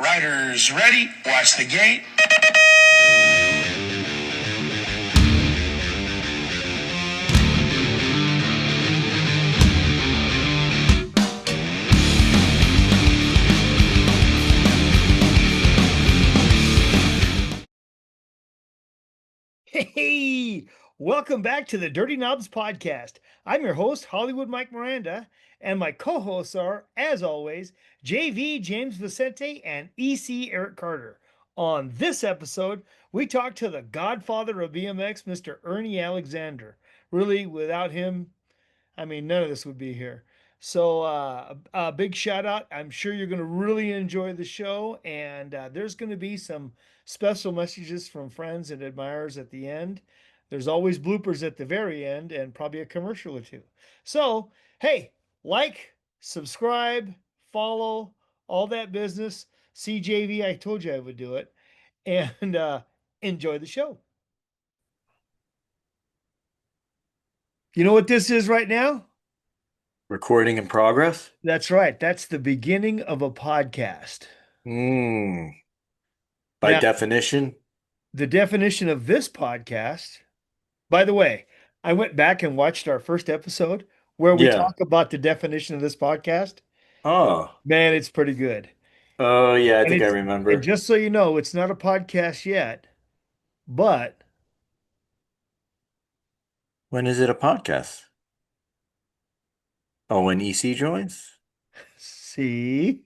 Riders ready, watch the gate. Hey, welcome back to the Dirty Knobs podcast. I'm your host, Hollywood Mike Miranda, and my co-hosts are, as always, JV James Vicente and EC Eric Carter. On this episode, we talk to the godfather of BMX, Mr. Ernie Alexander. Really, without him, none of this would be here. So, a big shout out. I'm sure you're going to really enjoy the show, and there's going to be some special messages from friends and admirers at the end. There's always bloopers at the very end, and probably a commercial or two. So, hey, like, subscribe, follow, all that business. CJV, I told you I would do it, and enjoy the show. You know what this is right now? Recording in progress? That's right. That's the beginning of a podcast. Mm. By Now, definition? the definition of this podcast, by the way, I went back and watched our first episode where we Yeah. talk about the definition of this podcast. Oh. Man, it's pretty good. Oh, yeah, I And think I and remember. just so you know, it's not a podcast yet, but When is it a podcast? Oh, when EC joins? see,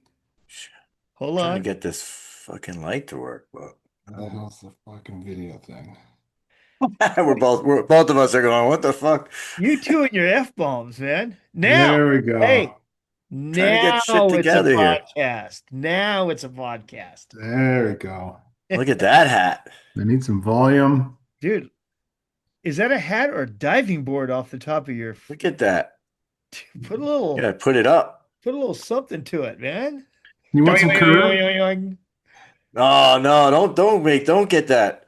hold Trying to on. get this fucking light to work, but The hell's the fucking video thing? we're both of us are going, what the fuck? You two and your F bombs, man. Now, There we go. hey, Trying to get now shit it's a together here. podcast. Now it's a podcast. There we go. Look at that hat. I need some volume. Dude, is that a hat or a diving board off the top of your? Look at that. Put a little, Yeah, put it up. put a little something to it, man. You want some curve? Oh no, don't get that.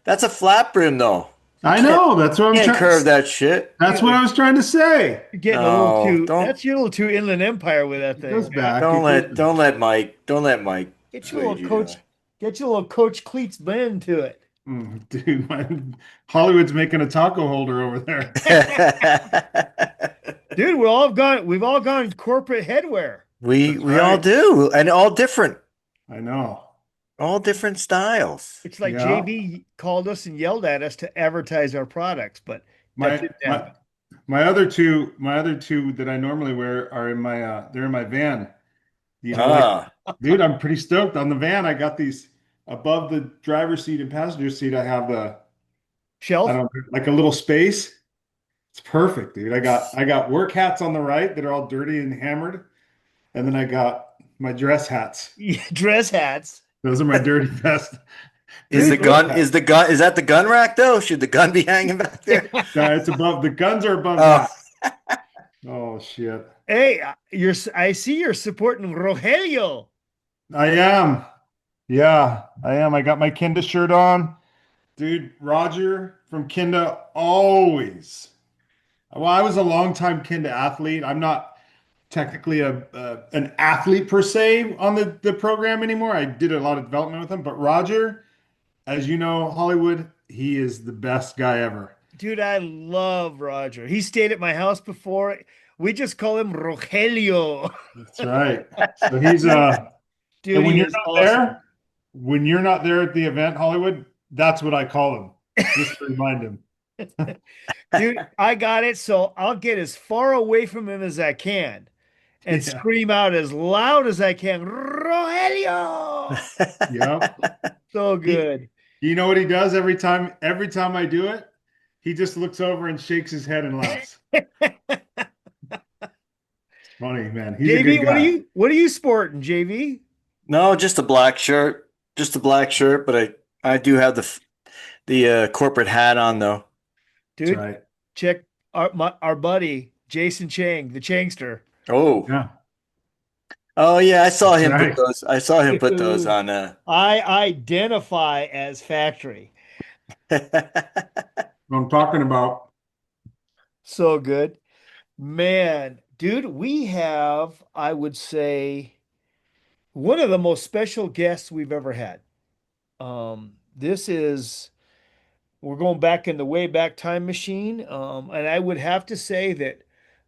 That's a flat brim though. I know. That's what I'm You can't trying. curve that shit. That's what I was trying to say. You're getting a No, little too. don't- That's your little too Inland Empire with that It thing. goes man. back. Don't let Mike Get your persuade little you, coach. Get your little Coach Cleats bend to it. Dude, Hollywood's making a taco holder over there. Dude, we've all gone corporate headwear. We That's all right. do, and all different styles. It's like Yeah. JV called us and yelled at us to advertise our products, but that My didn't my, happen. my other two that I normally wear are in my they're in my van. You know, dude, I'm pretty stoked on the van. I got these above the driver's seat and passenger seat. I have I Shelf? don't know, like a little space. It's perfect, dude. I got work hats on the right that are all dirty and hammered, and then I got my dress hats. Dress hats. Those are my dirty vest. Is Dude, is that the gun rack though? Should the gun be hanging back there? It's above. The guns are above Oh. that. Oh shit! Hey, I see you're supporting Rogelio. I am. Yeah, I am. I got my Kinda shirt on, dude. Roger from Kinda always. Well, I was a longtime Kinda athlete. I'm not technically an athlete per se on the program anymore. I did a lot of development with him, but Roger, as you know, Hollywood, he is the best guy ever. Dude, I love Roger. He stayed at my house before. We just call him Rogelio. That's right. So he's Dude, and when he you're is not awesome. there, when you're not there at the event, Hollywood, that's what I call him. Just to remind him. Dude, I got it. So I'll get as far away from him as I can and Yeah. scream out as loud as I can, Rogelio. Yep. So good. You know what he does every time I do it? He just looks over and shakes his head and laughs. It's funny, man. He's a JV, good guy. what are you sporting, JV? No, just a black shirt. But I do have the corporate hat on though. Dude, That's right. check our buddy Jason Chang, the Changster. Oh. Yeah. Oh yeah, I saw That's him right. put those. I saw him put those on. I identify as factory. What I'm talking about. So good. Man, dude, we have, I would say, one of the most special guests we've ever had. This is we're going back in the way back time machine. And I would have to say that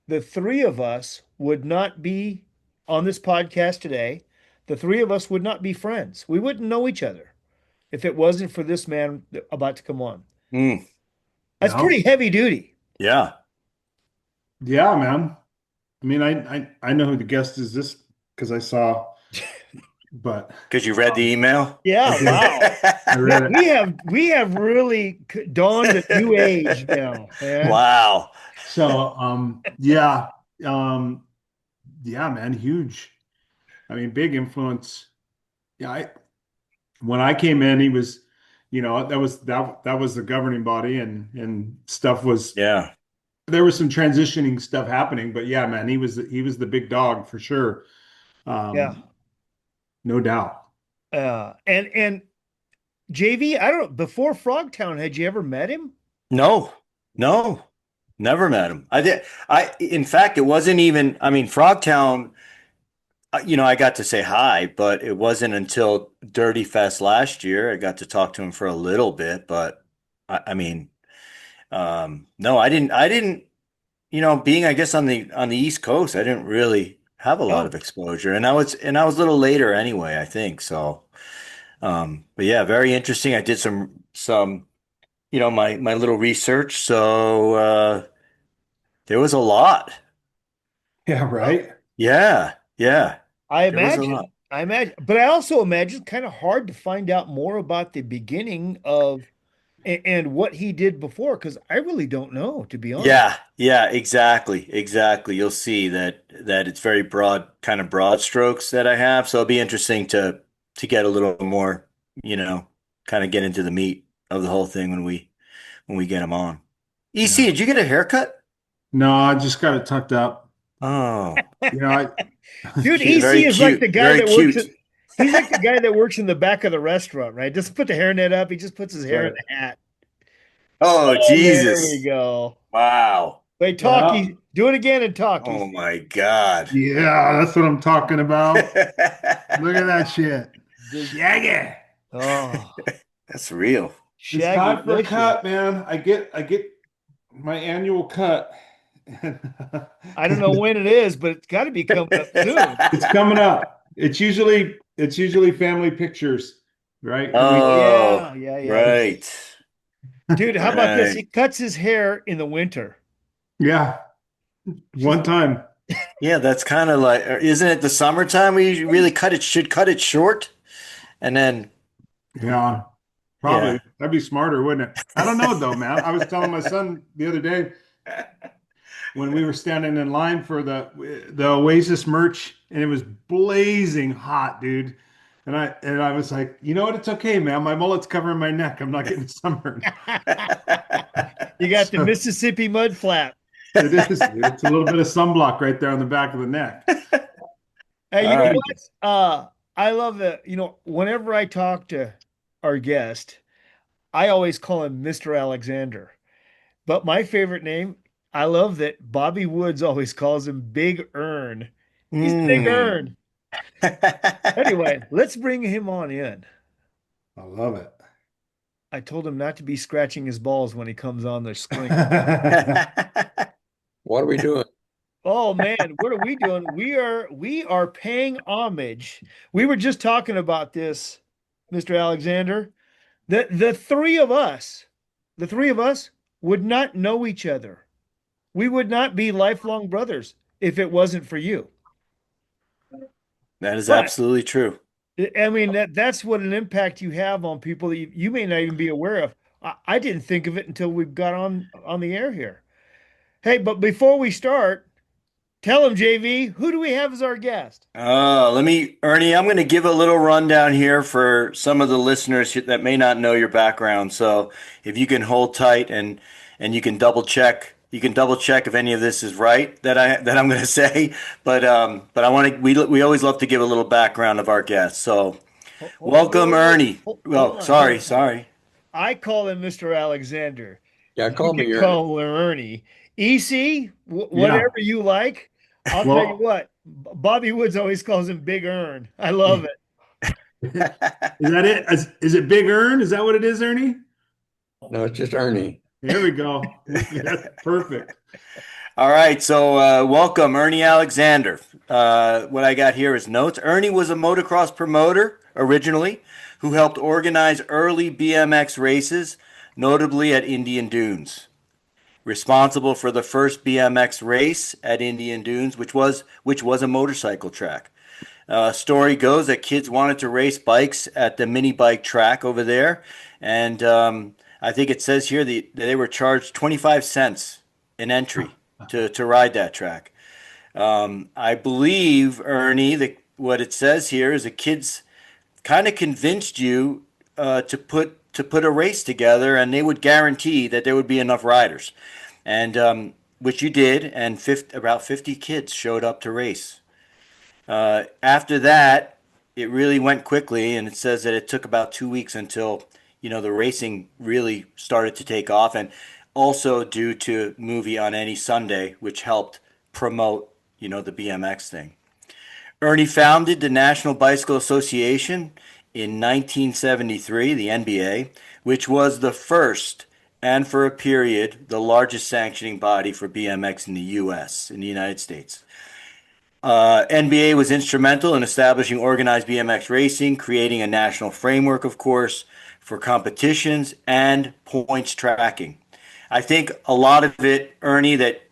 the three of us would not be on this podcast today. The three of us would not be friends. We wouldn't know each other if it wasn't for this man about to come on. Mm, That's No. pretty heavy duty. yeah. Yeah, man. I mean, I know who the guest is this because I saw, but Because you read the email? Yeah, wow. I read it. We have really dawned a new age now, man. Wow. So, yeah, man, huge. I mean, big influence. Yeah, when I came in, he was, that was the governing body, and stuff was Yeah. there was some transitioning stuff happening, but yeah, man, he was the big dog for sure. Yeah. No doubt. And JV, I don't know, before Frogtown, had you ever met him? No, no, never met him. In fact, it wasn't even, I mean, Frogtown, I got to say hi, but it wasn't until Dirty Fest last year. I got to talk to him for a little bit, but I mean, no, I didn't, being, I guess, on the East Coast, I didn't really have a lot Oh, of exposure, and I was a little later anyway, I think. So, but yeah, very interesting. I did some, my little research. So, there was a lot. Yeah, well, right. Yeah, yeah, I there was a imagine. lot. I imagine, but I also imagine it's kind of hard to find out more about the beginning of and what he did before, because I really don't know, to be honest. Yeah, yeah, exactly, exactly. You'll see that it's very broad, kind of broad strokes that I have. So it'll be interesting to get a little more, kind of get into the meat of the whole thing when we get them on. EC, Yeah. did you get a haircut? No, I just got it tucked up. Oh, You know, I Dude, cute, EC very is like the cute, guy very that works cute. at he's like the guy that works in the back of the restaurant, right? Doesn't put the hairnet up, he just puts his hair in right. the hat. Oh, Oh, there we Jesus. go. Wow. Wait, Yeah. talkie. Do it again and talk, Oh EC. my God. Yeah, that's what I'm talking about. Look at that shit. Big. Shaggy. Oh, That's real. It's shaggy time for a delicious. cut, man. I get my annual cut. I don't know when it is, but it's got to be coming up soon. It's coming up. It's usually family pictures, right? And we Oh Oh, yeah, yeah, yeah. right. Dude, how about this? He Right. cuts his hair in the winter. yeah, one time. Yeah, that's kind of like, isn't it the summertime we really should cut it short? And then, Yeah, yeah. probably. That'd be smarter, wouldn't it? I don't know though, man. I was telling my son the other day when we were standing in line for the Oasis merch, and it was blazing hot, dude. And I was like, you know what? It's okay, man. My mullet's covering my neck. I'm not getting sunburned. You got the So Mississippi mud flap. it is. It's a little bit of sunblock right there on the back of the neck. Hey, you All know right. what? I love that. Whenever I talk to our guest, I always call him Mr. Alexander. But my favorite name, I love that Bobby Woods always calls him Big Earn. He's Big Mm. Earn. Anyway, let's bring him on in. I love it. I told him not to be scratching his balls when he comes on the screen. What are we doing? Oh man, what are we doing? We are paying homage. We were just talking about this, Mr. Alexander. The three of us would not know each other. We would not be lifelong brothers if it wasn't for you. That is But absolutely true. I mean that's what an impact you have on people that you may not even be aware of. I didn't think of it until we got on the air here. Hey, but before we start, tell him, JV, who do we have as our guest? Ernie, I'm going to give a little rundown here for some of the listeners that may not know your background. So if you can hold tight and you can double check if any of this is right that I'm going to say. But I want to we always love to give a little background of our guests. So welcome, Ernie. Hold Well, on, hold sorry, on, hold on. sorry. I call him Mr. Alexander. Yeah, You call can me Ernie. call him Ernie. EC, Yeah. whatever you like. I'll tell you Well, what, Bobby Woods always calls him Big Earn. I love it. Is that it? Is it Big Earn? Is that what it is, Ernie? No, it's just Ernie. There we go. That's perfect. All right, so welcome, Ernie Alexander. What I got here is notes. Ernie was a motocross promoter originally who helped organize early BMX races, notably at Indian Dunes. Responsible for the first BMX race at Indian Dunes, which was a motorcycle track. Story goes that kids wanted to race bikes at the mini bike track over there, and I think it says here that they were charged 25 cents an entry to ride that track. I believe, Ernie, that what it says here is the kids kind of convinced you to put a race together, and they would guarantee that there would be enough riders, and which you did, and about 50 kids showed up to race. After that, it really went quickly, and it says that it took about 2 weeks until the racing really started to take off, and also due to movie on any Sunday, which helped promote the BMX thing. Ernie founded the National Bicycle Association in 1973, the NBA, which was the first and for a period the largest sanctioning body for BMX in the U.S., in the United States. NBA was instrumental in establishing organized BMX racing, creating a national framework, of course, for competitions and points tracking. I think a lot of it, Ernie, that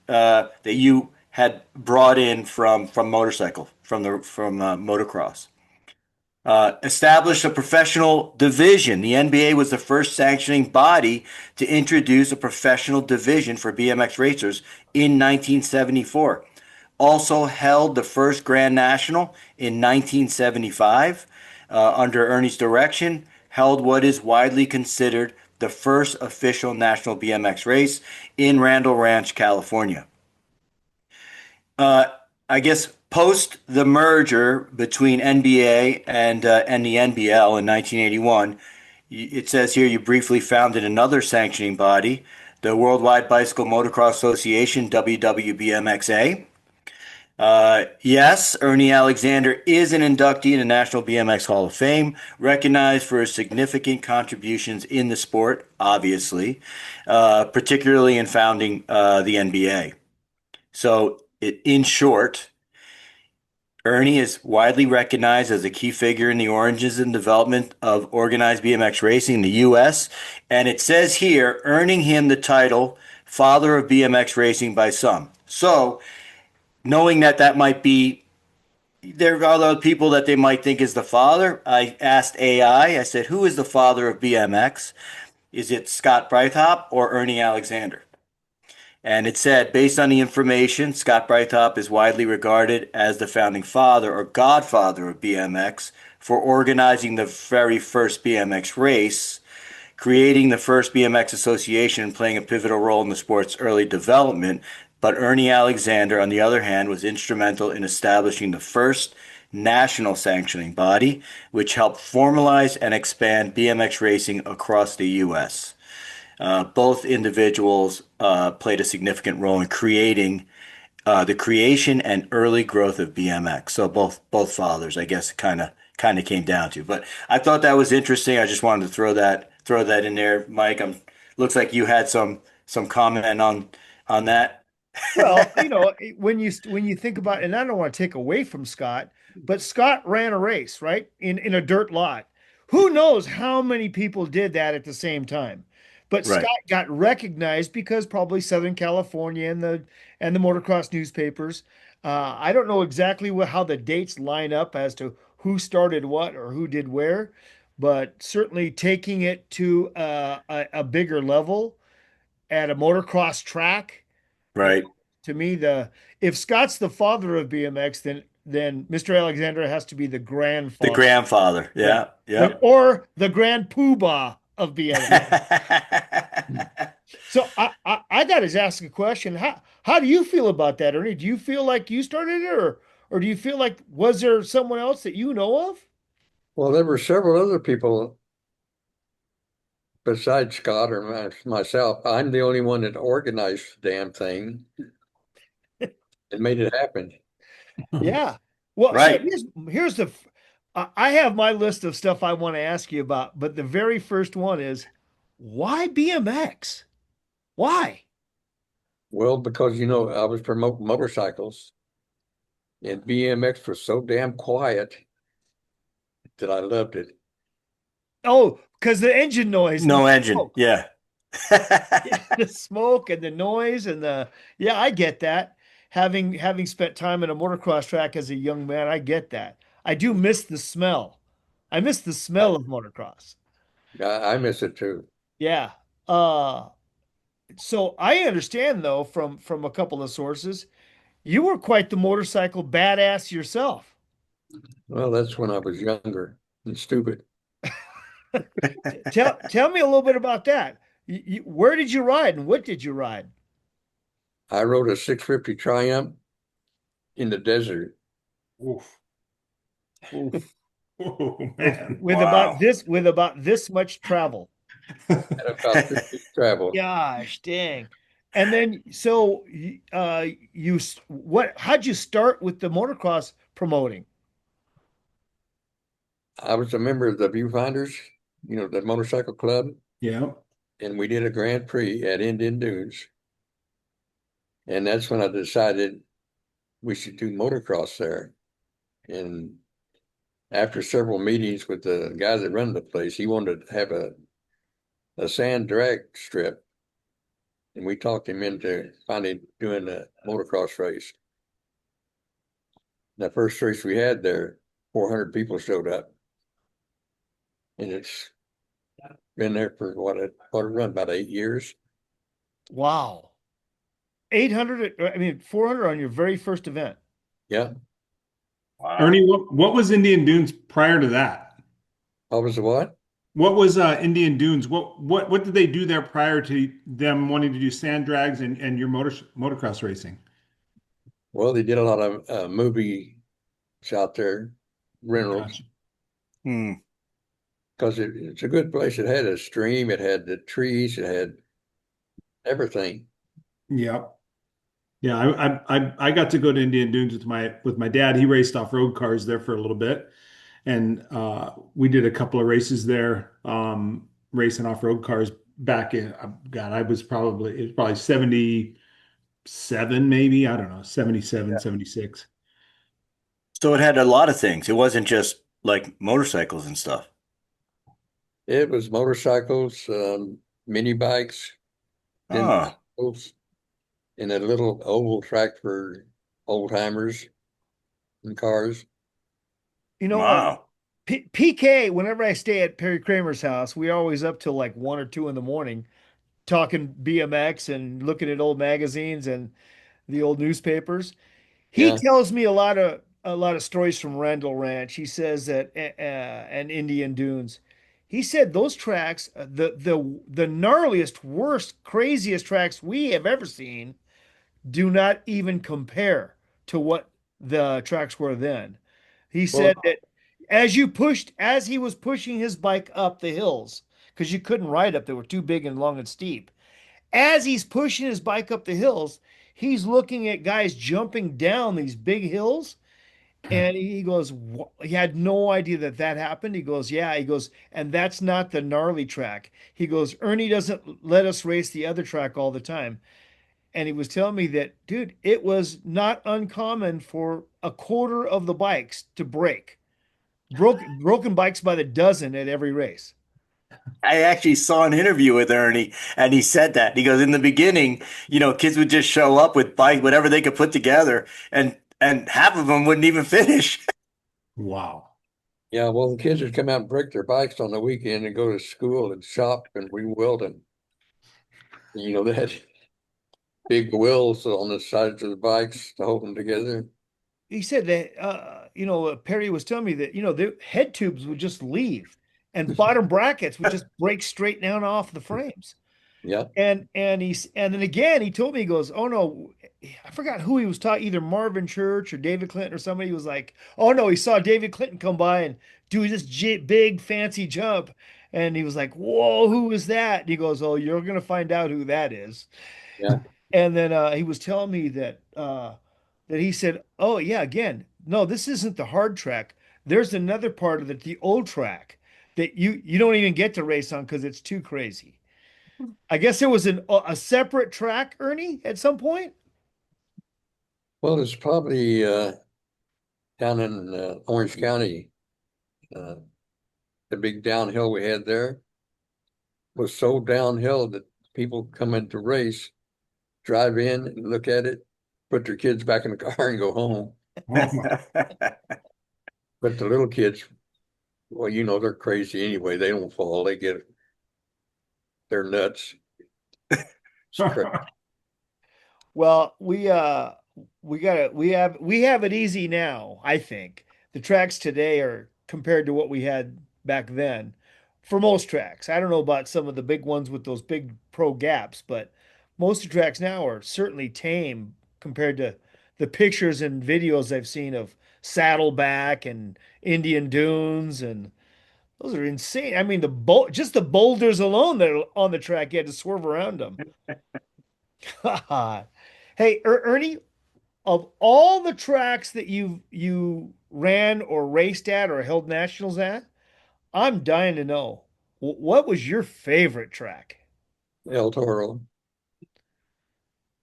you had brought in from motorcycle, from motocross. Established a professional division. The NBA was the first sanctioning body to introduce a professional division for BMX racers in 1974. Also held the first Grand National in 1975 under Ernie's direction. Held what is widely considered the first official national BMX race in Randall Ranch, California. I guess post the merger between NBA and the NBL in 1981, it says here you briefly founded another sanctioning body, the Worldwide Bicycle Motocross Association, WWBMXA. Yes, Ernie Alexander is an inductee in the National BMX Hall of Fame, recognized for his significant contributions in the sport, obviously, particularly in founding the NBA. So, in short, Ernie is widely recognized as a key figure in the origins and development of organized BMX racing in the U.S., and it says here, earning him the title Father of BMX Racing by some. So, knowing that might be, there are other people that they might think is the father. I asked AI, I said, who is the father of BMX? Is it Scott Breithaupt or Ernie Alexander? And it said, based on the information, Scott Breithaupt is widely regarded as the founding father or godfather of BMX for organizing the very first BMX race, creating the first BMX association, and playing a pivotal role in the sport's early development. But Ernie Alexander, on the other hand, was instrumental in establishing the first national sanctioning body, which helped formalize and expand BMX racing across the U.S. Both individuals played a significant role in creating the creation and early growth of BMX. So both fathers, I guess, kind of came down to. But I thought that was interesting. I just wanted to throw that in there, Mike. Looks like you had some comment on that. Well, when you think about, and I don't want to take away from Scott, but Scott ran a race, right? In a dirt lot. Who knows how many people did that at the same time? But Right. Scott got recognized because probably Southern California and the motocross newspapers. I don't know exactly how the dates line up as to who started what or who did where, but certainly taking it to a bigger level at a motocross track. You know, Right. to me, the if Scott's the father of BMX, then Mr. Alexander has to be the The grandfather. grandfather. Yeah. Yeah. Yep. Or the grand poobah of BMX. So I got to ask a question. How do you feel about that, Ernie? Do you feel like you started it, or do you feel like was there someone else that you know of? Well, there were several other people besides Scott or myself. I'm the only one that organized the damn thing and made it happen. Yeah. Well, so Right. here's I have my list of stuff I want to ask you about, but the very first one is why BMX? Why? Well, because I was promoting motorcycles, and BMX was so damn quiet that I loved it. Oh, because the engine noise and the No engine. smoke. Yeah. The smoke and the noise and the yeah, I get that. Having spent time in a motocross track as a young man, I get that. I do miss the smell. I miss the I, smell of motocross. I miss it too. Yeah. Uh so I understand though from a couple of sources, you were quite the motorcycle badass yourself. Well, that's when I was younger and stupid. Tell me a little bit about that. Where did you ride and what did you ride? I rode a 650 Triumph in the desert. Oof. Oof. Oh With man. Wow. with about this much travel. At about 3 weeks travel. Gosh, dang. And then so how'd you start with the motocross promoting? I was a member of the Viewfinders, the motorcycle club, Yeah. and we did a Grand Prix at Indian Dunes. And that's when I decided we should do motocross there. And after several meetings with the guy that run the place, he wanted to have a sand drag strip. And we talked him into finally doing a motocross race. The first race we had there, 400 people showed up. And it's been there for what a run, about 8 years. Wow. 800, I mean 400 on your very first event. Yeah. Wow. Ernie, what was Indian Dunes prior to that? I was a what? What was Indian Dunes? What did they do there prior to them wanting to do sand drags and your motocross racing? Well, they did a lot of movies out there, rentals, Gotcha. Hmm. because it's a good place. It had a stream, it had the trees, it had everything. Yep. Yeah, I got to go to Indian Dunes with my dad. He raced off-road cars there for a little bit, and we did a couple of races there, racing off-road cars back in. God, it was probably 77, maybe. I don't know, 77, 76. So it had a lot of things. It wasn't just like motorcycles and stuff. It was motorcycles, mini bikes, then Ah, bicycles, and a little oval track for old timers and cars. You know, wow. PK, whenever I stay at Perry Kramer's house, we always up till like 1 or 2 in the morning talking BMX and looking at old magazines and the old newspapers. He Yeah. tells me a lot of stories from Randall Ranch. He says that and Indian Dunes. He said those tracks, the gnarliest, worst, craziest tracks we have ever seen, do not even compare to what the tracks were then. He said Well, that as he was pushing his bike up the hills, because you couldn't ride up, they were too big and long and steep. As he's pushing his bike up the hills, he's looking at guys jumping down these big hills. And he goes, he had no idea that that happened. He goes, yeah. He goes, and that's not the gnarly track. He goes, Ernie doesn't let us race the other track all the time. And he was telling me that, dude, it was not uncommon for a quarter of the bikes to break. Broken bikes by the dozen at every race. I actually saw an interview with Ernie and he said that. He goes, in the beginning, kids would just show up with bike, whatever they could put together, and half of them wouldn't even finish. Wow. yeah, well, the kids would come out and break their bikes on the weekend and go to school and shop and rewild them. They had big wheels on the sides of the bikes to hold them together. He said that Perry was telling me that the head tubes would just leave and bottom brackets would just break straight down off the frames. Yeah, And then again he told me, he goes, oh no, I forgot who he was talking, either Marvin Church or David Clinton or somebody was like, oh no, he saw David Clinton come by and do this big fancy jump. And he was like, whoa, who is that? And he goes, oh, you're gonna find out who that is. yeah. And then he was telling me that that he said, "Oh yeah, again, no, this isn't the hard track. There's another part of it, the old track that you don't even get to race on because it's too crazy." I guess there was a separate track, Ernie, at some point. Well, it's probably down in Orange County. Uh, the big downhill we had there was so downhill that people come in to race, drive in and look at it, put their kids back in the car and go home. Oh my. But the little kids, well, they're crazy anyway. They don't fall. They're nuts. It's crazy. Well, we have it easy now, I think. The tracks today are compared to what we had back then for most tracks. I don't know about some of the big ones with those big pro gaps, but most of the tracks now are certainly tame compared to the pictures and videos I've seen of Saddleback and Indian Dunes, and those are insane. I mean, just the boulders alone that are on the track, you had to swerve around them. Hey, Ernie, of all the tracks that you ran or raced at or held nationals at, I'm dying to know what was your favorite track? El Toro.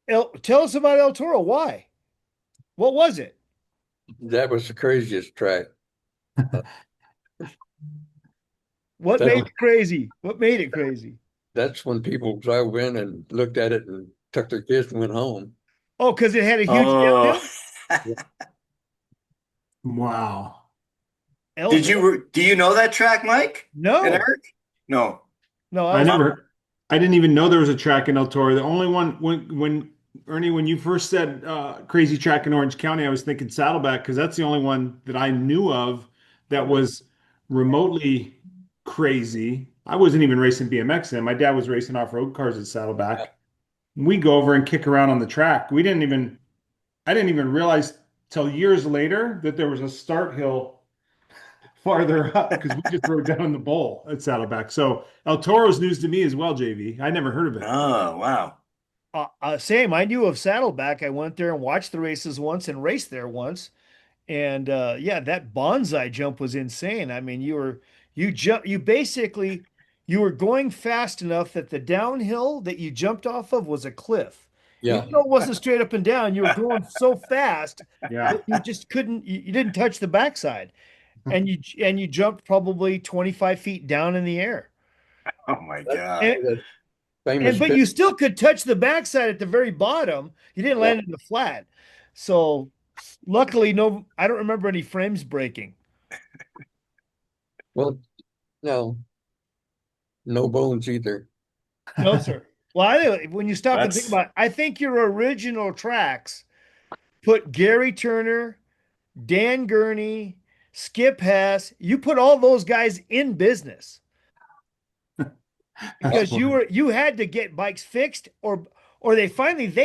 Tell us about El Toro. Why? What was it? That was the craziest track. What That made was, it crazy? What made it crazy? that's when people drove in and looked at it and took their kids and went home. Oh, because it had a huge Oh, downhill. Wow. El Toro. do you know that track, Mike and No, Eric? No. no. I never, I didn't even know there was a track in El Toro. The only one when Ernie, when you first said crazy track in Orange County, I was thinking Saddleback because that's the only one that I knew of that was remotely crazy. I wasn't even racing BMX then. My dad was racing off-road cars at Saddleback. We go over and kick around on the track. I didn't even realize till years later that there was a start hill farther up because we just rode down the bowl at Saddleback. So El Toro's news to me as well, JV. I never heard of it. Oh, wow. Same. I knew of Saddleback. I went there and watched the races once and raced there once. And yeah, that bonsai jump was insane. I mean, you basically you were going fast enough that the downhill that you jumped off of was a cliff. Yeah. Even though it wasn't straight up and down, you were going so fast Yeah. that you just couldn't you didn't touch the backside. And you jumped probably 25 feet down in the air. Oh my That's God. And, that and famous but pit. you still could touch the backside at the very bottom. You didn't Yeah. land in the flat. So luckily, no, I don't remember any frames breaking. Well, no, no bones either. No, sir. Well, when you stop and think That's about it, I think your original tracks put Gary Turner, Dan Gurney, Skip Hess, you put all those guys in business That's because funny. you had to get bikes fixed or they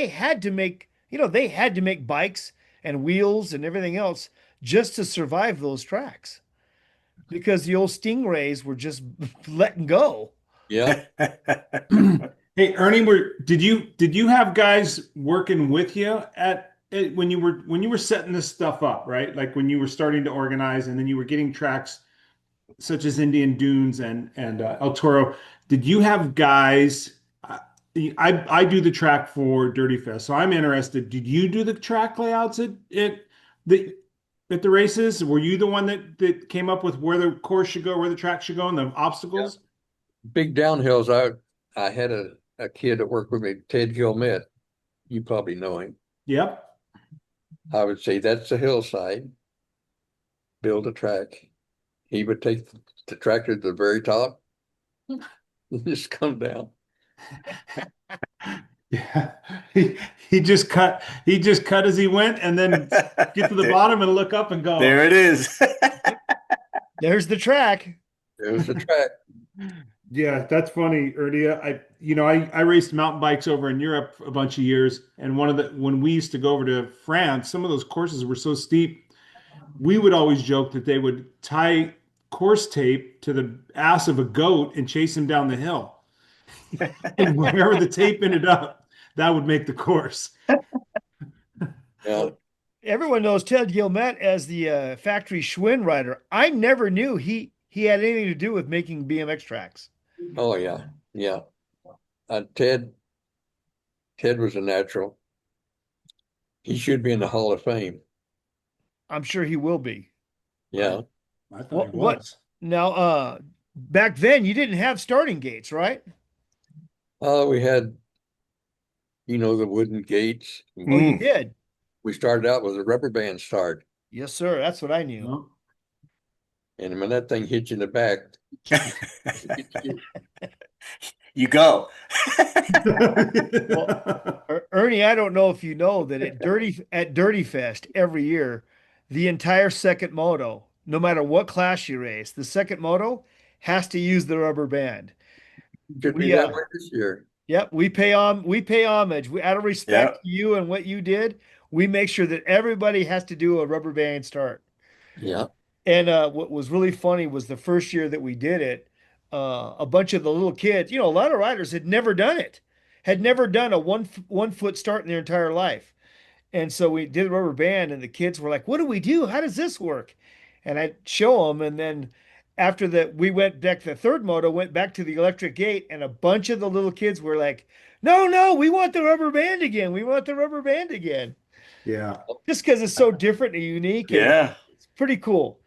had to make, they had to make bikes and wheels and everything else just to survive those tracks because the old Stingrays were just letting go. Yeah. Hey, Ernie, did you have guys working with you when you were setting this stuff up, right? Like when you were starting to organize and then you were getting tracks such as Indian Dunes and El Toro. Did you have guys? I do the track for Dirty Fest, so I'm interested. Did you do the track layouts the at the races? Were you the one that came up with where the course should go, where the track should go, and the Yeah. obstacles? Big downhills. I had a kid that worked with me, Ted Gilmet. You probably know him. Yep. I would say that's a hillside. Build a track. He would take the tractor to the very top and just come down. Yeah. He just cut as he went and then get to the bottom and look up and go. There it is. There's the track. There's the track. Yeah, that's funny, Ernie. I raced mountain bikes over in Europe a bunch of years, and when we used to go over to France, some of those courses were so steep, we would always joke that they would tie course tape to the ass of a goat and chase him down the hill. And wherever the tape ended up, that would make the course. Yeah. Everyone knows Ted Gilmet as the factory Schwinn rider. I never knew he had anything to do with making BMX tracks. Oh yeah, yeah. Ted was a natural. He should be in the Hall of Fame. I'm sure he will be. Yeah. I thought he What was. now? Back then you didn't have starting gates, right? We had, the wooden gates. Oh, you Mm. did. We started out with a rubber band start. Yes, sir. That's what I knew. No. And when that thing hits you in the back, You go. Well, Ernie, I don't know if you know that at Dirty Fest every year, the entire second moto, no matter what class you race, the second moto has to use the rubber band. should be We that way this year. Yep, we pay homage. We, out of Yeah. respect to you and what you did, we make sure that everybody has to do a rubber band start. Yeah. And what was really funny was the first year that we did it, a bunch of the little kids, a lot of riders had never done it, had never done a one foot start in their entire life. And so we did a rubber band, and the kids were like, "What do we do? How does this work?" And I'd show them, and then after that, we went back. The third moto went back to the electric gate, and a bunch of the little kids were like, "No, no, we want the rubber band again. We want the rubber band again." Yeah. Just because it's so different and unique, and Yeah. it's pretty cool.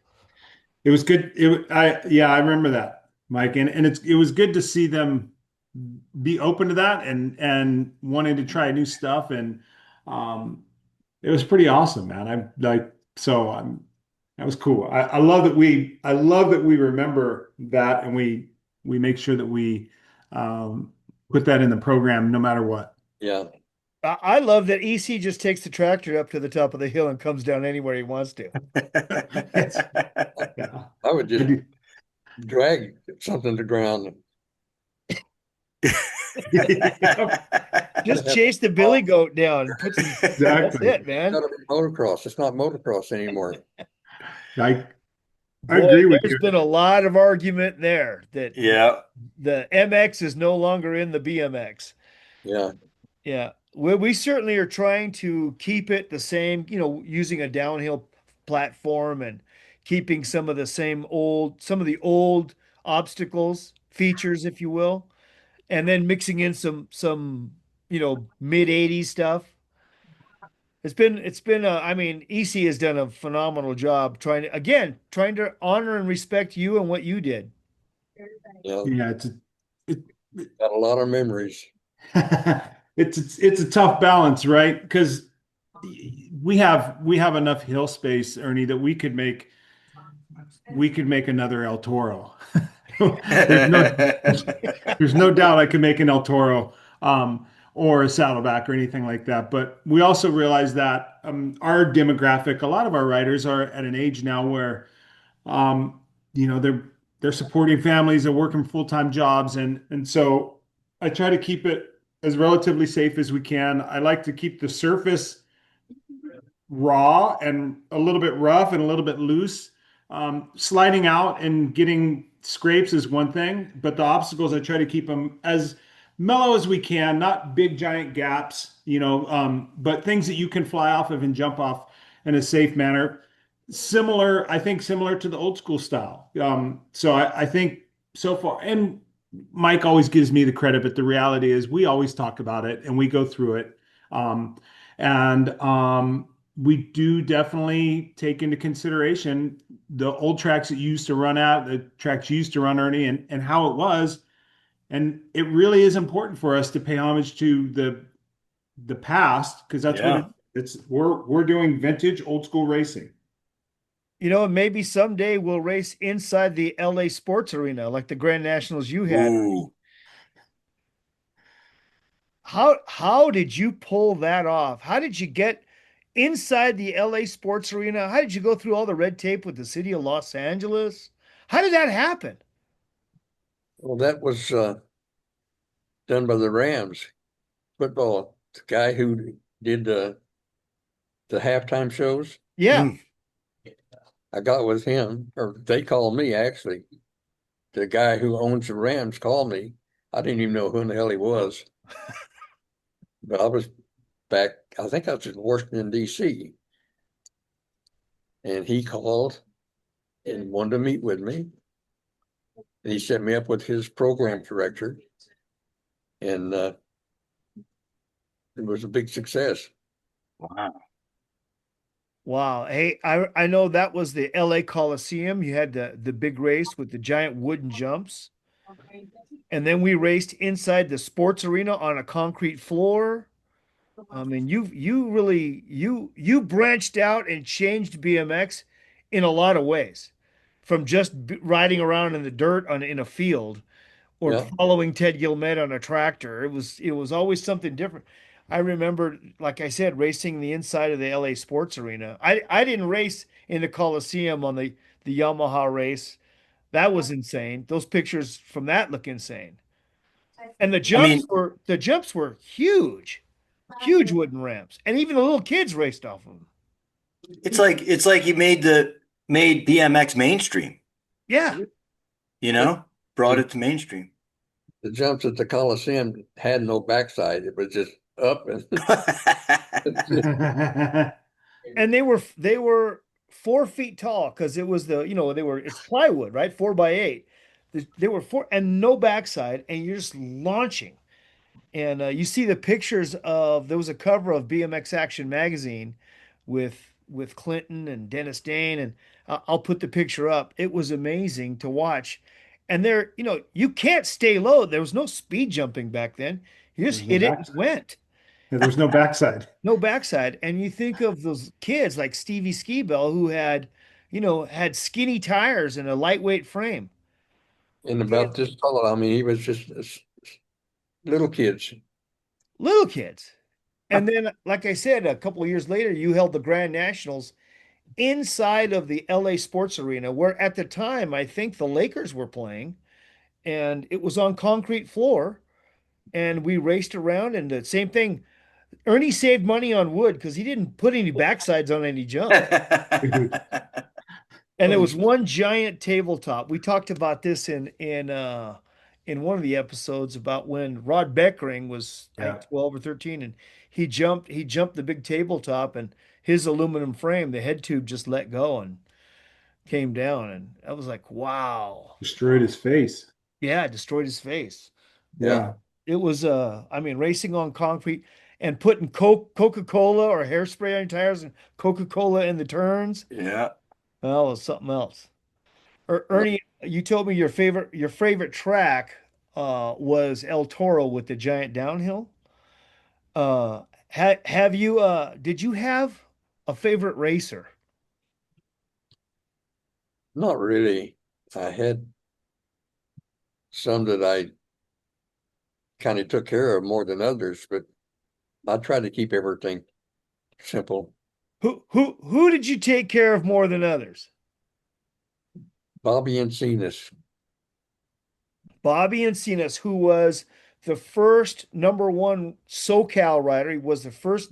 It was good. I remember that, Mike, and it was good to see them be open to that and wanting to try new stuff, and um, it was pretty awesome, man. I'm like, so I'm that was cool. I love that we remember that, and we make sure that we put that in the program no matter what. Yeah. I love that EC just takes the tractor up to the top of the hill and comes down anywhere he wants to. It's, yeah. I would I just do. drag something to the ground. Just chase the billy goat down and put some. That's Exactly. it, man. Gotta be motocross. It's not motocross anymore. I I Boy, agree with there's you. been a lot of argument there that Yeah. the MX is no longer in the BMX. Yeah. Yeah. We certainly are trying to keep it the same, using a downhill platform and keeping some of the old obstacles, features, if you will, and then mixing in some, mid 80s stuff. It's been I mean, EC has done a phenomenal job trying to honor and respect you and what you did. Yeah. Yeah, it, Got a lot of memories. it's a tough balance, right? Because we have enough hill space, Ernie, that we could make another El Toro. There's no there's no doubt I could make an El Toro or a Saddleback or anything like that. But we also realize that our demographic, a lot of our riders are at an age now where um, they're supporting families, they're working full-time jobs, and so I try to keep it as relatively safe as we can. I like to keep the surface raw and a little bit rough and a little bit loose. Sliding out and getting scrapes is one thing, but the obstacles I try to keep them as mellow as we can, not big giant gaps, but things that you can fly off of and jump off in a safe manner. I think similar to the old school style. So I think so far, and Mike always gives me the credit, but the reality is we always talk about it and we go through it. Um, and we do definitely take into consideration the old tracks that you used to run at, the tracks you used to run, Ernie, and how it was. And it really is important for us to pay homage to the past because that's what Yeah. it's we're doing vintage old school racing. Maybe someday we'll race inside the LA Sports Arena like the Grand Nationals you had. Ooh. How did you pull that off? How did you get inside the LA Sports Arena? How did you go through all the red tape with the city of Los Angeles? How did that happen? Well, that was done by the Rams football. The guy who did the halftime shows. Yeah. Mm. I got with him, or they called me actually. The guy who owns the Rams called me. I didn't even know who in the hell he was. But I was back, I think I was in Washington, D.C. and he called and wanted to meet with me. And he set me up with his program director, and it was a big success. Wow. Wow. Hey, I know that was the LA Coliseum. You had the big race with the giant wooden jumps. And then we raced inside the sports arena on a concrete floor. I mean, you really you branched out and changed BMX in a lot of ways, from just riding around in the dirt on in a field or Yeah, following Ted Gilmet on a tractor. It was always something different. I remember, like I said, racing the inside of the LA Sports Arena. I didn't race in the Coliseum on the Yamaha race. That was insane. Those pictures from that look insane. And the I jumps mean, were huge, huge wooden ramps, and even the little kids raced off of them. it's like you made BMX mainstream, Yeah, the, brought the, it to mainstream. the jumps at the Coliseum had no backside. It was just up and and they were 4 feet tall because it was it's plywood, right? 4x8. They were four and no backside, and you're just launching. And you see the pictures of there was a cover of BMX Action magazine with Clinton and Dennis Dane, and I'll put the picture up. It was amazing to watch. And there, you can't stay low. There was no speed jumping back then. You just There's no hit it and backside. went. Yeah, there's no backside. No backside. And you think of those kids like Stevie Ski Bell who had skinny tires and a lightweight frame. and about this tall. I mean, he was just little kids. Little kids. And then, like I said, a couple of years later, you held the Grand Nationals inside of the LA Sports Arena, where at the time I think the Lakers were playing, and it was on concrete floor. And we raced around, and the same thing. Ernie saved money on wood because he didn't put any backsides on any jumps. Dude. And it Oh, was one giant tabletop. We talked about this in one of the episodes about when Rod Beckering was I yeah. think 12 or 13, and he jumped the big tabletop, and his aluminum frame, the head tube just let go and came down, and I was like, wow. Destroyed his face. Yeah, it destroyed his face. But Yeah, Yeah. it was I mean, racing on concrete and putting Coca-Cola or hairspray on your tires and Coca-Cola in the turns. Yeah. Well, it was something else. no, Ernie, you told me your favorite track was El Toro with the giant downhill. Have you did you have a favorite racer? not really. I had some that I kind of took care of more than others, but I tried to keep everything simple. Who did you take care of more than others? Bobby Encinas. Bobby Encinas, who was the first number one SoCal rider. He was the first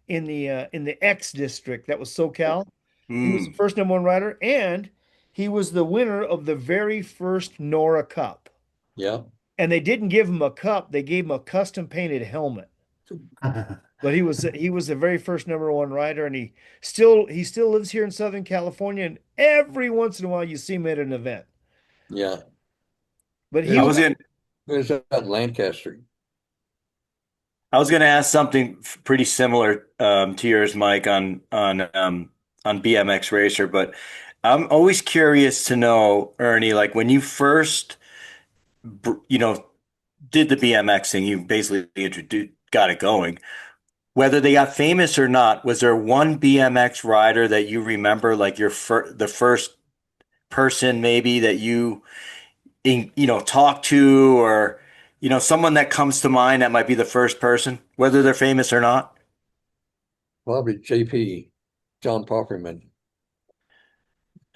in the X district. That was SoCal. He was the Mm. first number one rider, and he was the winner of the very first Nora Cup. Yeah, And they didn't give him a cup; they gave him a custom painted helmet. But he was the very first number one rider, and he still lives here in Southern California. And every once in a while, you see him at an event. yeah. But It he I was, was was gonna it was at Lancaster. I was gonna ask something pretty similar to yours, Mike, on BMX Racer, but I'm always curious to know, Ernie, like when you first did the BMX thing, you basically got it going. Whether they got famous or not, was there one BMX rider that you remember, like the first person maybe that talk to, or someone that comes to mind that might be the first person, whether they're famous or not? Probably JP, John Pofferman.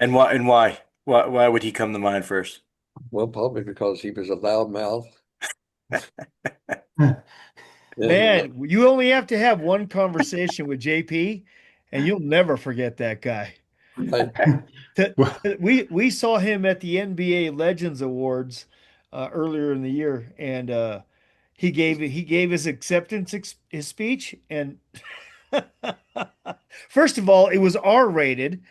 And why would he come to mind first? Well, probably because he was a loudmouth. And Man, you only have to have one conversation with JP, and you'll never forget that guy. I, Th- We saw him at the NBA Legends Awards earlier in the year, and he gave his his speech, and first of all, it was R-rated,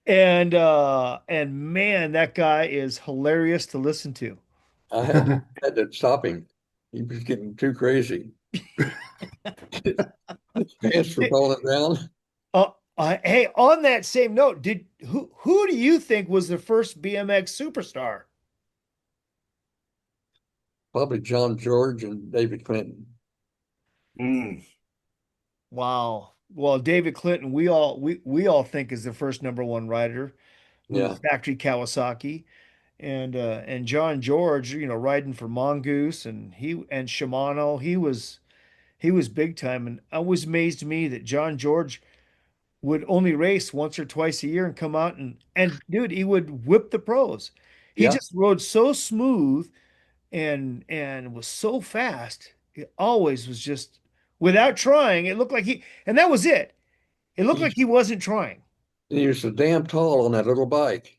And man, that guy is hilarious to listen to. I had to stop him. He was getting too crazy. His pants were falling down. Hey, on that same note, did who do you think was the first BMX superstar? Probably John George and David Clinton. Mm. Wow. Well, David Clinton, we all think is the first number one rider Yeah. with factory Kawasaki, and John George, riding for Mongoose and Shimano, he was big time, and it was amazed to me that John George would only race once or twice a year and come out and dude, he would whip the pros. He Yeah. just rode so smooth and was so fast. It always was just without trying. It looked like and that was it. It looked like He, he wasn't trying. he was so damn tall on that little bike.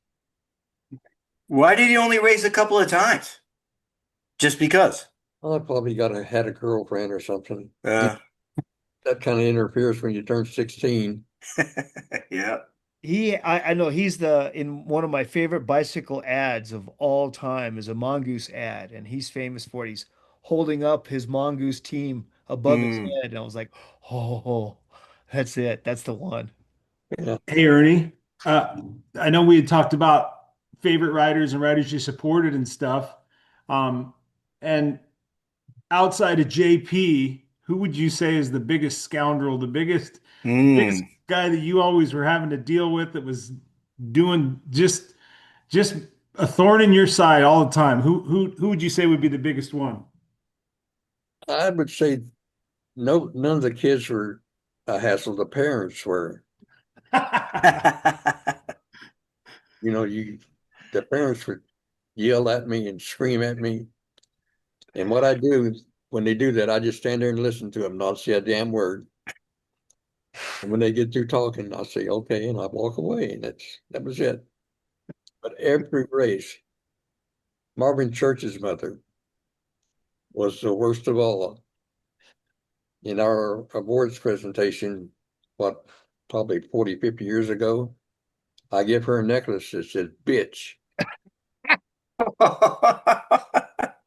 Why did he only race a couple of times? Just because. Oh, I probably had a girlfriend or something. Uh, That kind of interferes when you turn 16. yeah. I know he's in one of my favorite bicycle ads of all time is a Mongoose ad, and he's famous for it. He's holding up his Mongoose team above his Mm. head, and I was like, oh, that's it. That's the one. Yeah. Hey, Ernie. I know we had talked about favorite riders and riders you supported and stuff. And outside of JP, who would you say is the biggest scoundrel, the biggest Mm. guy that you always were having to deal with that was doing just a thorn in your side all the time? Who would you say would be the biggest one? I would say no, none of the kids were a hassle. The parents were. The parents would yell at me and scream at me. And what I do when they do that, I just stand there and listen to them, not say a damn word. And when they get through talking, I'll say, okay, and I walk away. And that was it. But every race, Marvin Church's mother was the worst of all. In our awards presentation, what, probably 40, 50 years ago, I give her a necklace that says bitch.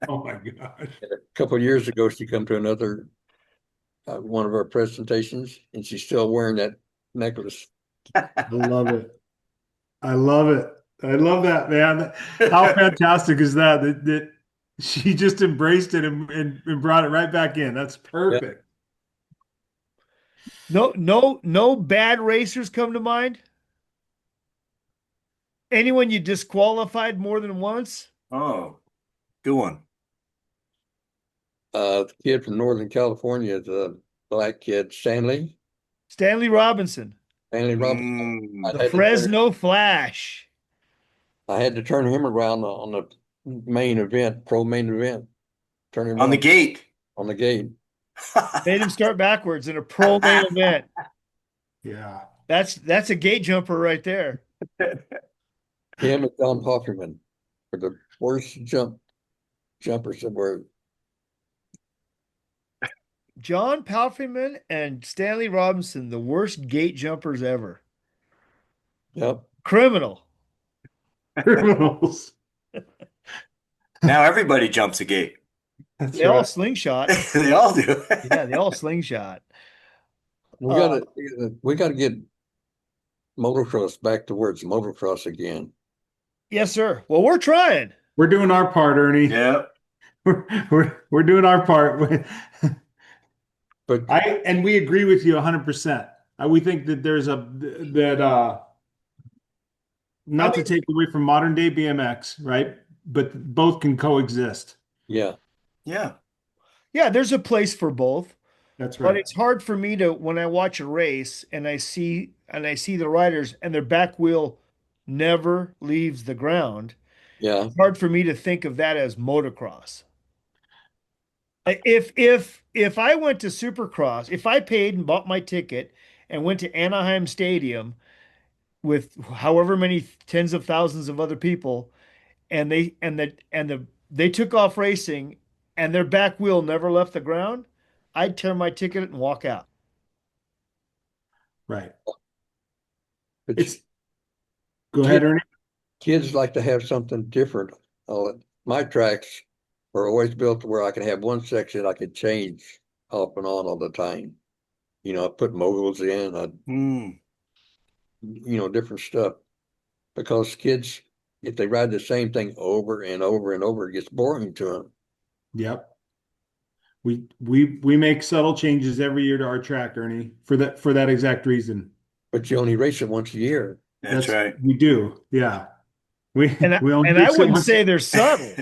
Oh my gosh. And a couple of years ago, she come to another one of our presentations, and she's still wearing that necklace. I love it. I love it. I love that, man. How fantastic is that? That she just embraced it and brought it right back in. That's Yeah. perfect. No bad racers come to mind. Anyone you disqualified more than once? Oh, good one. The kid from Northern California, the black kid, Stanley Robinson, Stanley Robinson. Mm. the Fresno Flash. I had to turn him around on the pro main event, turn him On the around gate. on the gate. Made him start backwards in a pro main event. Yeah. That's a gate jumper right there. Him and John Hoffman were the worst jumpers that were. John Palfreyman and Stanley Robinson, the worst gate jumpers ever. Yep. Criminal. Criminals. Now everybody jumps a gate. That's They all right. slingshot. They all do. Yeah, they all slingshot. We gotta get motocross back to where it's motocross again. Yes, sir. Well, we're trying. We're doing our part, Ernie. Yeah. We're doing our part. But And we agree with you 100%. We think that there's not to take away from modern day BMX, right? But both can coexist. yeah, Yeah. Yeah, there's a place for both. That's But right. it's hard for me to when I watch a race and I see the riders and their back wheel never leaves the ground. yeah, It's hard for me to think of that as motocross. If I went to Supercross, if I paid and bought my ticket and went to Anaheim Stadium with however many tens of thousands of other people and they took off racing and their back wheel never left the ground, I'd tear my ticket and walk out. Right. but It's Go ahead, Kids, Ernie. kids like to have something different. My tracks were always built to where I could have one section I could change off and on all the time. I put moguls in, Hmm. different stuff because kids, if they ride the same thing over and over and over, it gets boring to them. Yep. We make subtle changes every year to our track, Ernie, for that exact reason. But you only race it once a year. That's right. We do. Yeah. We And I, we only and I race it wouldn't once. say they're subtle.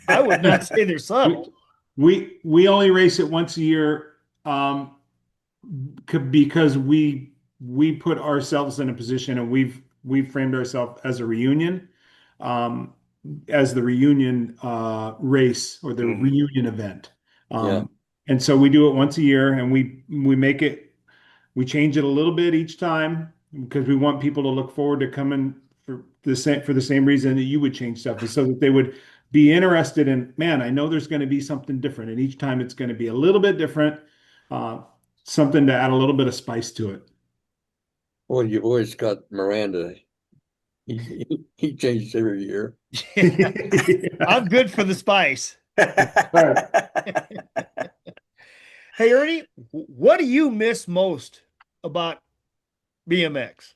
I would not say they're We subtle. we only race it once a year, because we put ourselves in a position, and we've framed ourselves as a reunion, um, as the reunion race, or the Mhm. reunion event. Yeah. And so we do it once a year, and we change it a little bit each time, because we want people to look forward to coming for the same reason that you would change stuff, is so that they would be interested in, man, I know there's going to be something different, and each time it's going to be a little bit different, uh, something to add a little bit of spice to it. Well, you've always got Miranda. He changes every year. I'm good for the spice. Right. Hey, Ernie, what do you miss most about BMX?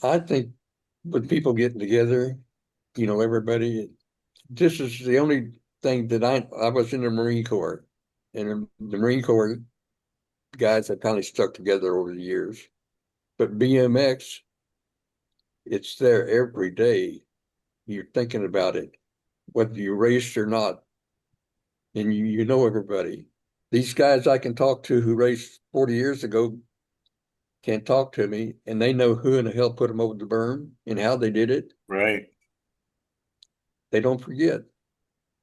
I think with people getting together, everybody, this is the only thing that I was in the Marine Corps, and the Marine Corps guys have kind of stuck together over the years. But BMX, it's there every day. You're thinking about it, whether you raced or not, and you know everybody. These guys I can talk to who raced 40 years ago can talk to me, and they know who in the hell put them over the berm and how they did it. Right. They don't forget.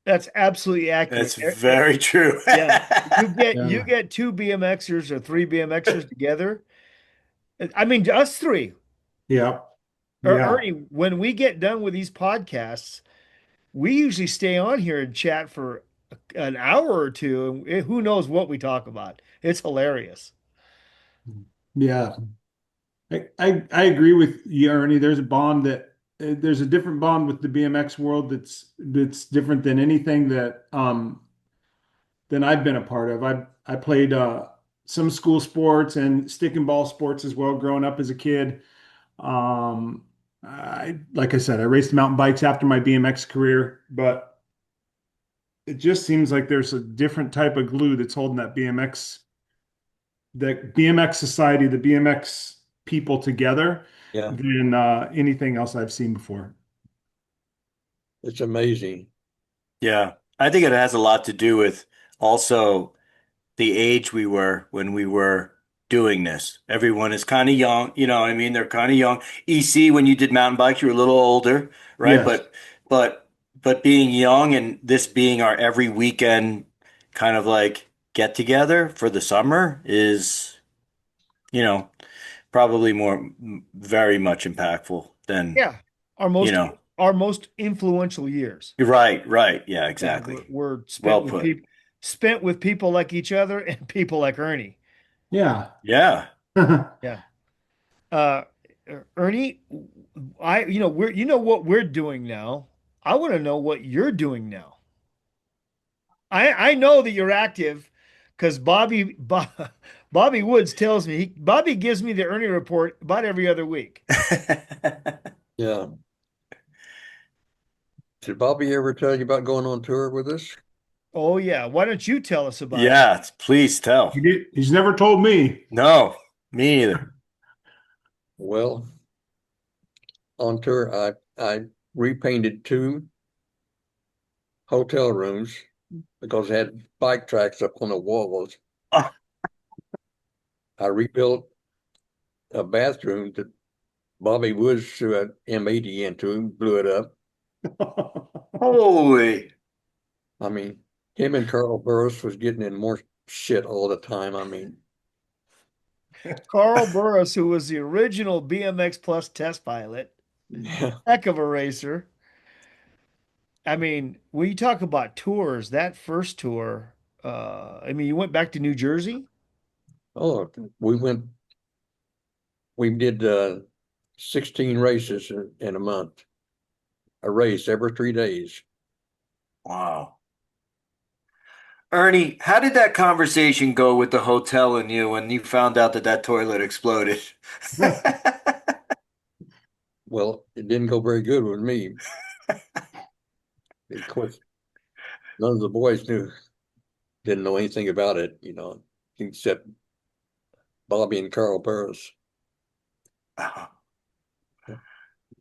That's absolutely accurate. That's very true. Yeah, you Yeah. get two BMXers or three BMXers together. I mean, us three. Yeah. Yeah. Ernie, when we get done with these podcasts, we usually stay on here and chat for an hour or two, and who knows what we talk about. It's hilarious. Yeah. I agree with you, Ernie. There's a different bond with the BMX world that's different than anything than I've been a part of. I played some school sports and stick and ball sports as well growing up as a kid. Like I said, I raced mountain bikes after my BMX career, but it just seems like there's a different type of glue that's holding that BMX society, the BMX people together, Yeah, than anything else I've seen before. it's amazing. Yeah. I think it has a lot to do with also the age we were when we were doing this. Everyone is kind of young, what I mean? They're kind of young. EC, when you did mountain bikes, you were a little older, right? Yes. But being young and this being our every weekend kind of like get together for the summer is, you know, probably very much impactful than, Yeah, our you most know, our most influential years. right, right. Yeah, Yeah, exactly. we're Well put. spent with people like each other and people like Ernie. Yeah. Yeah. Yeah. Uh, Ernie, we're what we're doing now. I want to know what you're doing now. I know that you're active because Bobby Woods tells me Bobby gives me the Ernie report about every other week. Yeah. Did Bobby ever tell you about going on tour with us? Oh yeah, why don't you tell us about it? Yeah, please tell. He's never told me. No, me either. Well, on tour, I repainted two hotel rooms because they had bike tracks up on the walls. Oh, I rebuilt a bathroom that Bobby Woods threw an M80 into and blew it up. holy. I mean, him and Carl Burris was getting in more shit all the time. I mean, Carl Burris, who was the original BMX Plus test pilot, yeah. heck of a racer. I mean, when you talk about tours, that first tour, I mean, you went back to New Jersey? Oh, we did 16 races in a month, a race every 3 days. Wow. Ernie, how did that conversation go with the hotel and you when you found out that that toilet exploded? Well, it didn't go very good with me. Of course, none of the boys didn't know anything about it, except Bobby and Carl Burris.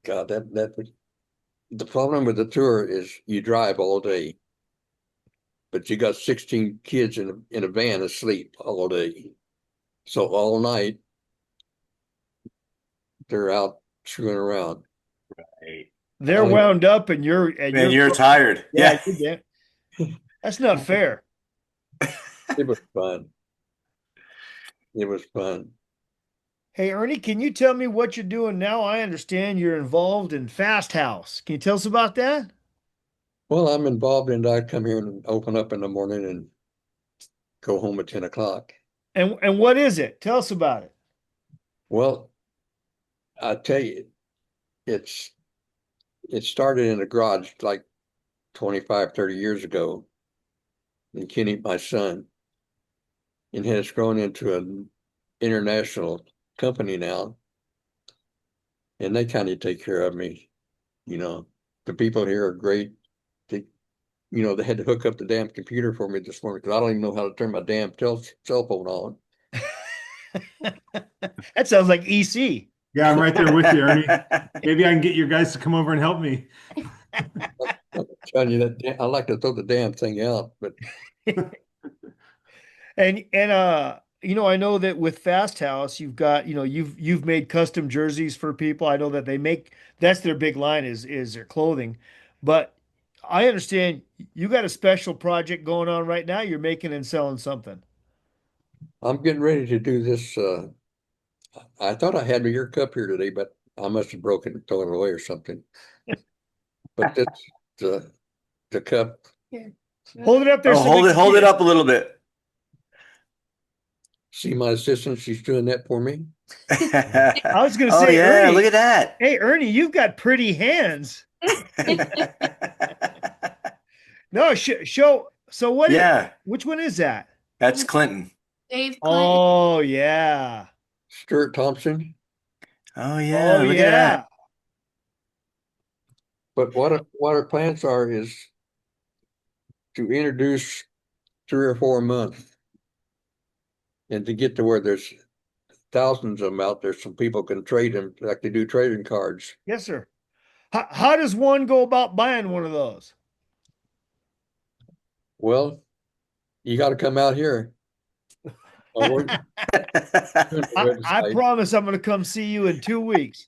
God, the problem with the tour is you drive all day, but you got 16 kids in a van asleep all day. So all night they're out screwing around. Right. They're Oh, yeah. wound up and And you're tired. yeah, Yeah. that's not fair. It was fun. It was fun. Hey, Ernie, can you tell me what you're doing now? I understand you're involved in Fast House. Can you tell us about that? Well, I'm involved in that. I come here and open up in the morning and go home at 10 o'clock. And what is it? Tell us about it. Well, I tell you, it started in a garage like 25, 30 years ago. And Kenny, my son, and has grown into an international company now. And they kind of take care of me. The people here are great. They, they had to hook up the damn computer for me this morning because I don't even know how to turn my damn cell phone on. That sounds like EC. Yeah, I'm right there with you, Ernie. Maybe I can get your guys to come over and help me. I'm telling you that I like to throw the damn thing out, but And I know that with Fast House, you've got, you've made custom jerseys for people. I know that that's their big line is their clothing. But I understand you got a special project going on right now. You're making and selling something. I'm getting ready to do this. I thought I had your cup here today, but I must have broken it, thrown it away or something. But this the cup. Hold it up there Oh, so we can hold see it up a little bit. See my assistant, she's doing that for me. I was going to Oh say, yeah, Ernie, look at that. hey, Ernie, you've got pretty hands. No, show. So Yeah, which one is that? that's Clinton. Dave Clinton. Oh, yeah. Stuart Thompson. Oh Oh, yeah, look at yeah. that. But what our plans are is to introduce 3 or 4 a month, and to get to where there's thousands of them out there, so people can trade them like they do trading cards. Yes, sir. How does one go about buying one of those? Well, you got to come out here. We're doing the I website. promise I'm going to come see you in 2 weeks.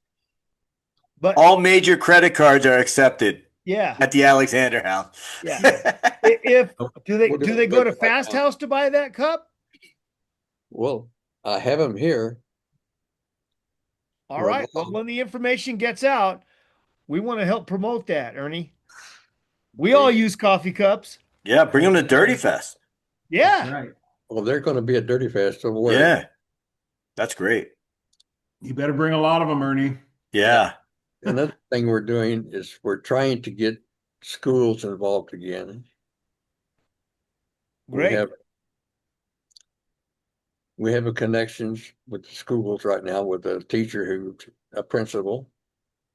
But All major credit cards are accepted yeah, at the Alexander house. yeah. If do We're they doing go to website Fast now. House to buy that cup? Well, I have them here. All Right right. Well, now. when the information gets out, we want to help promote that, Ernie. We Okay. all use coffee cups. Yeah, bring them to Dirty Fest. Yeah. That's right. Well, they're going to be at Dirty Fest. Don't worry. Yeah, that's great. You better bring a lot of them, Ernie. Yeah. Another thing we're doing is we're trying to get schools involved again. Great. We have a connections with the schools right now with a teacher a principal,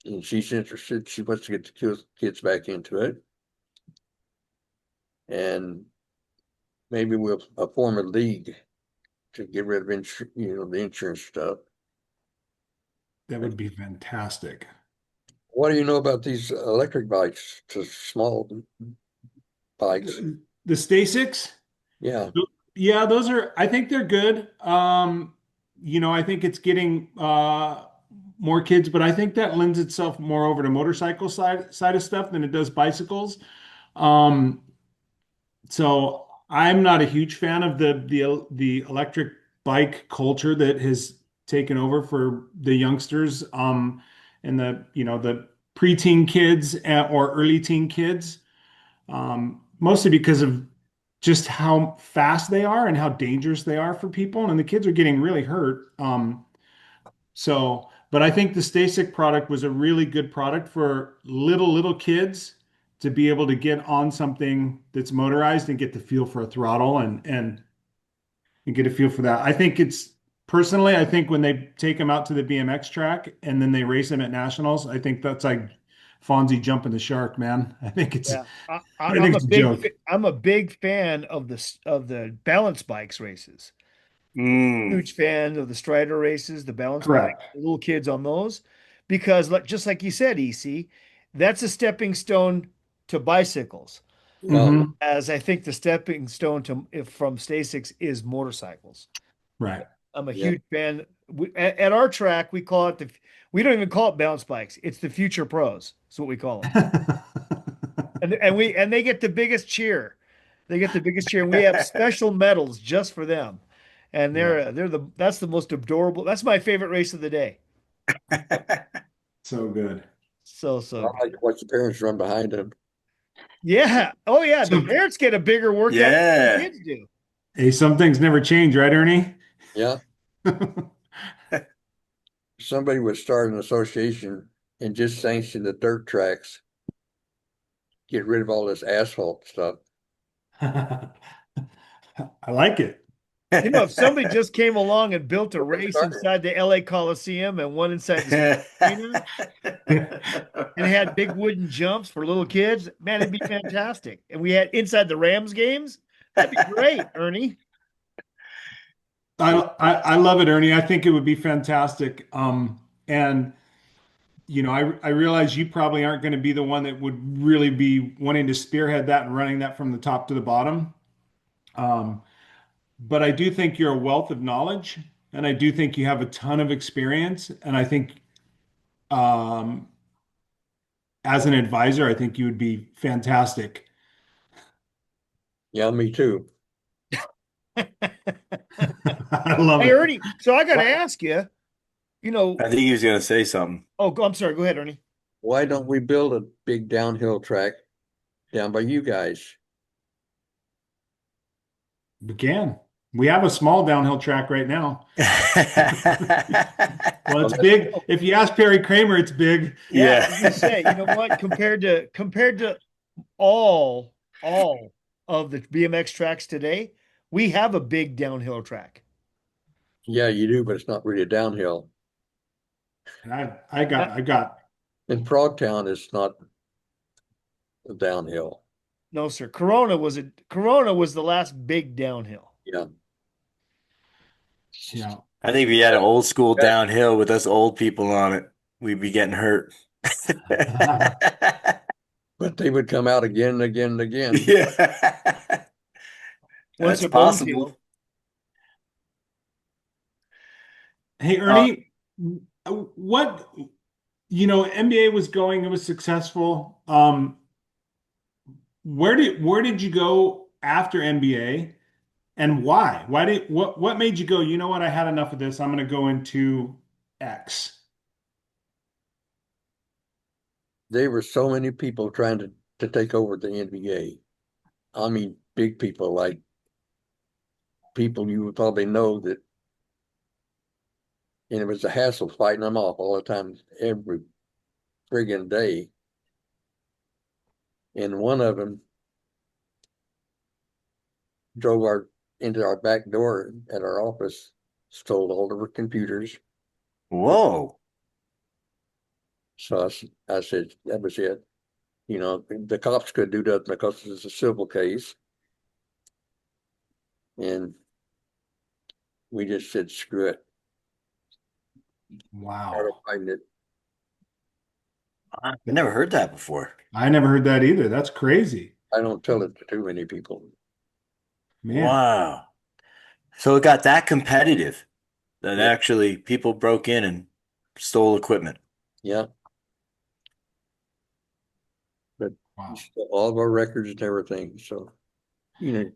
and she's interested. She wants to get the kids back into it. And maybe we'll form a league to get rid of the insurance stuff. That would be fantastic. What do you know about these electric bikes, to small bikes? The Stasics? Yeah. Yeah, I think they're good. I think it's getting more kids, but I think that lends itself more over to motorcycle side of stuff than it does bicycles. Um, so I'm not a huge fan of the electric bike culture that has taken over for the youngsters, and the preteen kids or early teen kids, mostly because of just how fast they are and how dangerous they are for people, and the kids are getting really hurt. So But I think the Stasic product was a really good product for little kids to be able to get on something that's motorized and get the feel for a throttle and get a feel for that. I think it's personally, I think when they take them out to the BMX track and then they race them at nationals, I think that's like Fonzie jumping the shark, man. Yeah, I think it's a joke. I'm a big fan of of the balance bikes races. Mm. Huge fan of the Strider races, the balance bike, Correct. the little kids on those, because just like you said, EC, that's a stepping stone to bicycles, Well, Hmm. as I think the stepping stone to from Stasics is motorcycles. Right. I'm a yeah, huge fan. At our track, we call it we don't even call it balance bikes. It's the future pros. That's what we call them. And they get the biggest cheer. They get the biggest cheer, and we have special medals just for them. And Yeah. that's the most adorable. That's my favorite race of the day. So good. So I like good. to watch the parents run behind them. Yeah. Oh yeah. The So, parents get a bigger workout than the Yeah. kids do. hey, some things never change, right, Ernie? Yeah, somebody would start an association and just sanction the dirt tracks, get rid of all this asphalt stuff. I like it. You know, if somebody just came along and built a Somebody race started. inside the LA Coliseum and one inside the arena and had big wooden jumps for little kids, man, it'd be fantastic. And we had inside the Rams games, that'd be great, Ernie. I love it, Ernie. I think it would be fantastic. And I realize you probably aren't going to be the one that would really be wanting to spearhead that and running that from the top to the bottom. Um, but I do think you're a wealth of knowledge, and I do think you have a ton of experience. And I think, um, as an advisor, I think you would be fantastic. Yeah, me too. I love Hey, it. Ernie, so I got to ask you, you know, I think he was gonna say something. I'm sorry, go ahead, Ernie. Why don't we build a big downhill track down by you guys? We can. We have a small downhill track right now. Well, Well, it's big. If you ask Perry Kramer, it's big. Yeah, I Yeah. was gonna say, you know what? Compared to all of the BMX tracks today, we have a big downhill track. yeah, you do, but it's not really downhill. And Uh, I got In Frogtown, it's not downhill. no, sir. Corona was the last big downhill. Yeah. Yeah. I think if you had an old school downhill with us old people on it, we'd be getting hurt. But they would come out again and again and again. Yeah. Once That's their bones possible. heal. Hey, Ernie, what, NBA was going, it was successful. Where did you go after NBA and why? What made you go, you know what, I had enough of this. I'm going to go into X. There were so many people trying to take over the NBA. I mean, big people like people you would probably know that, and it was a hassle fighting them off all the time, every friggin' day. And one of them drove into our back door at our office, stole all of our computers. Whoa. So I said, that was it. You know, the cops could do that because it's a civil case. And we just said, screw it. Wow. Started fighting it. I've never heard that before. I never heard that either. That's crazy. I don't tell it to too many people. Man. Wow. So it got that competitive that Yeah. actually people broke in and stole equipment. Yeah. But Wow. all of our records and everything. So, you know,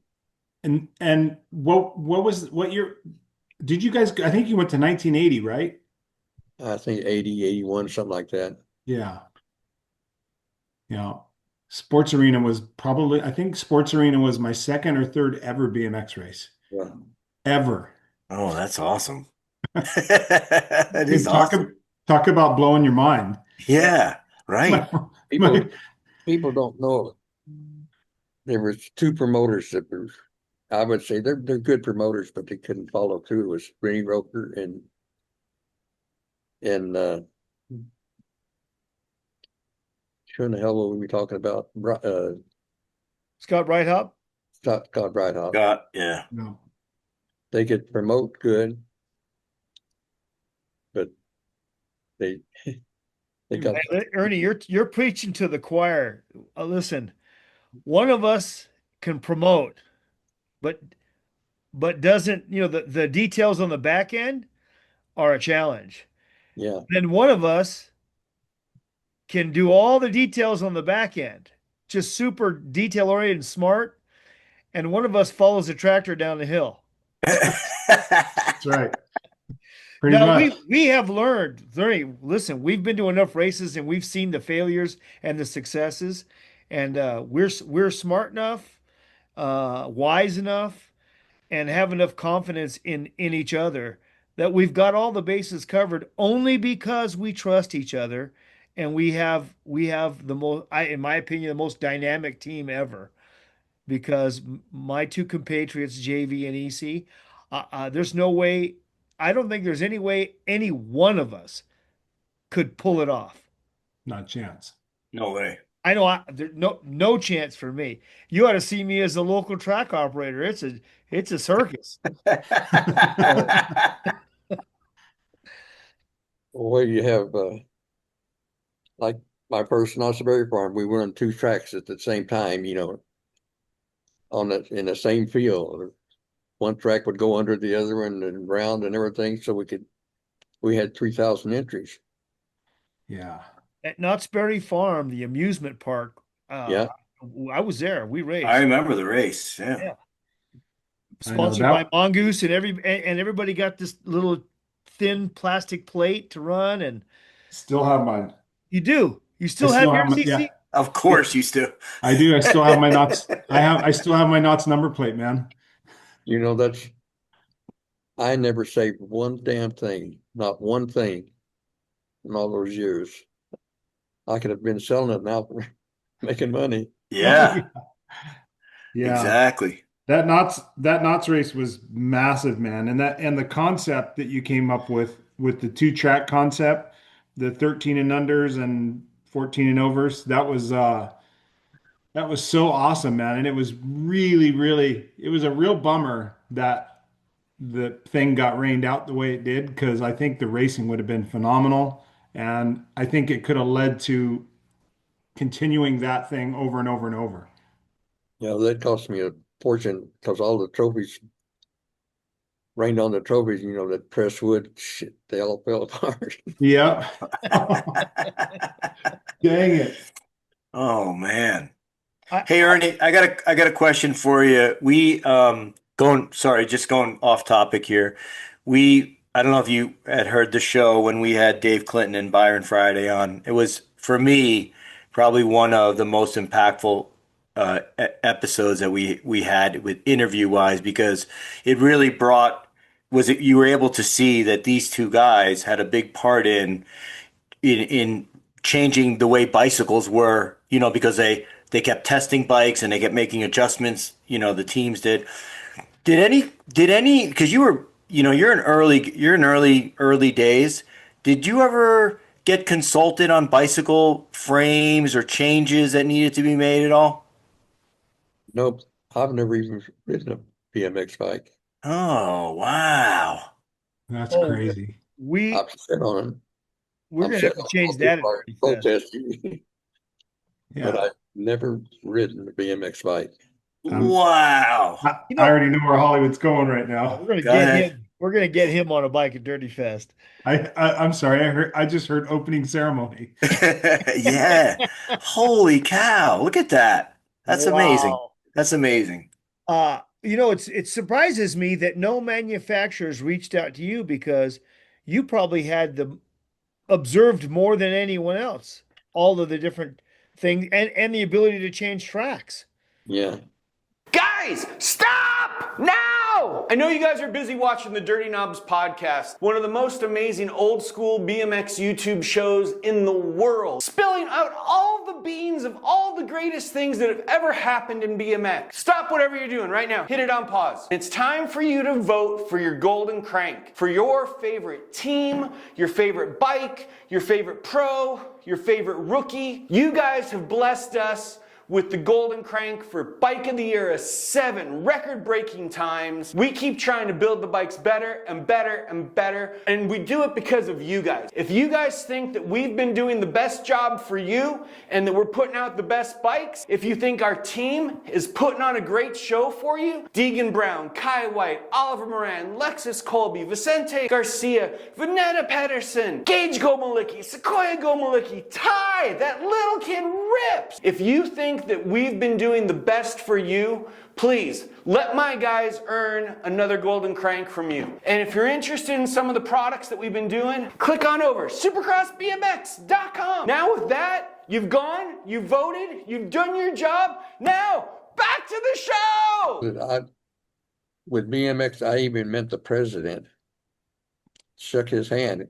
And what year did you guys, I think you went to 1980, right? I think 80, 81, something like that. Yeah. Yeah. Sports Arena was probably, I think Sports Arena was my second or third ever BMX race. Yeah. Ever. Oh, that's awesome. That is Talk, awesome. Talk about blowing your mind. Yeah, right. People people don't know there was two promoters that were, I would say they're good promoters, but they couldn't follow through. It was Rennie Roker and who in the hell were we talking about? Scott Breithaupt. Scott Breithaupt. Yeah. No. They could promote good, but they got Ernie, you're preaching to the choir. Listen, one of us can promote, but doesn't, the details on the back end are a challenge. yeah. Then one of us can do all the details on the back end, just super detail oriented and smart, and one of us follows the tractor down the hill. That's right. Pretty Now much. we have learned, Ernie, listen, we've been to enough races and we've seen the failures and the successes, and we're smart enough, wise enough, and have enough confidence in each other that we've got all the bases covered only because we trust each other, and we have the most, in my opinion, the most dynamic team ever. Because my two compatriots, JV and EC, there's no way. I don't think there's any way any one of us could pull it off. Not a chance. No way. I know there's no chance for me. You ought to see me as a local track operator. It's a circus. Well, you have like my first Osprey farm, we were on two tracks at the same time, in the same field. One track would go under the other one and round and everything, so we had 3,000 entries. Yeah. At Knott's Berry Farm, the amusement park. Yeah. I was there. We raced. I remember the race. Yeah. Yeah. I know Sponsored by Mongoose, and everybody got this little thin plastic plate to run, and Still have mine. you do. You still I have still your have my, CC? yeah, Of course you still. I do. I still have my knots. I still have my knots number plate, man. I never saved one damn thing, not one thing in all those years. I could have been selling it now for making money. Yeah, Yeah. exactly. That knots race was massive, man. And the concept that you came up with the two track concept, the 13 and unders and 14 and overs, that was so awesome, man. And it was really, it was a real bummer that the thing got rained out the way it did, because I think the racing would have been phenomenal. And I think it could have led to continuing that thing over and over and over. That cost me a fortune because all the trophies rained on the trophies, that pressed wood, shit, they all fell apart. Yep. Dang it. Oh man. I- Hey Ernie, I got a question for you. We just going off topic here. I don't know if you had heard the show when we had Dave Clinton and Byron Friday on. It was, for me, probably one of the most impactful episodes that we had with interview wise, because it really you were able to see that these two guys had a big part in changing the way bicycles were, because they kept testing bikes and they kept making adjustments, the teams did. Did any, because you're in early days. Did you ever get consulted on bicycle frames or changes that needed to be made at all? Nope, I've never even ridden a BMX bike. Oh, wow. That's Oh, crazy. I've sat on it. We're I've gonna sat have to on change it that. protest, Yeah. but I've never ridden a BMX bike. Wow. I already know where Hollywood's going right now. We're gonna Go get ahead. him. We're gonna get him on a bike at Dirty Fest. I'm sorry. I just heard opening ceremony. Yeah. Holy cow. Look at that. That's amazing. Wow. That's amazing. It surprises me that no manufacturers reached out to you, because you probably had observed more than anyone else all of the different things, and the ability to change tracks. Yeah. Guys, stop now! Hello! I know you guys are busy watching the Dirty Knobs podcast, one of the most amazing old school BMX YouTube shows in the world, spilling out all the beans of all the greatest things that have ever happened in BMX. Stop whatever you're doing right now. Hit it on pause. It's time for you to vote for your golden crank, for your favorite team, your favorite bike, your favorite pro, your favorite rookie. You guys have blessed us with the golden crank for Bike of the Era 7 record-breaking times. We keep trying to build the bikes better and better and better, and we do it because of you guys. If you guys think that we've been doing the best job for you and that we're putting out the best bikes, if you think our team is putting on a great show for you, Deegan Brown, Kai White, Oliver Moran, Lexus Colby, Vicente Garcia, Vanetta Pedersen, Gage Gomalicki, Sequoia Gomalicki, Ty, that little kid rips. If you think that we've been doing the best for you, please let my guys earn another golden crank from you. And if you're interested in some of the products that we've been doing, click on over supercrossbmx.com. Now with that, you've gone, you've voted, you've done your job. Now back to the show. With BMX, I even met the president, shook his hand.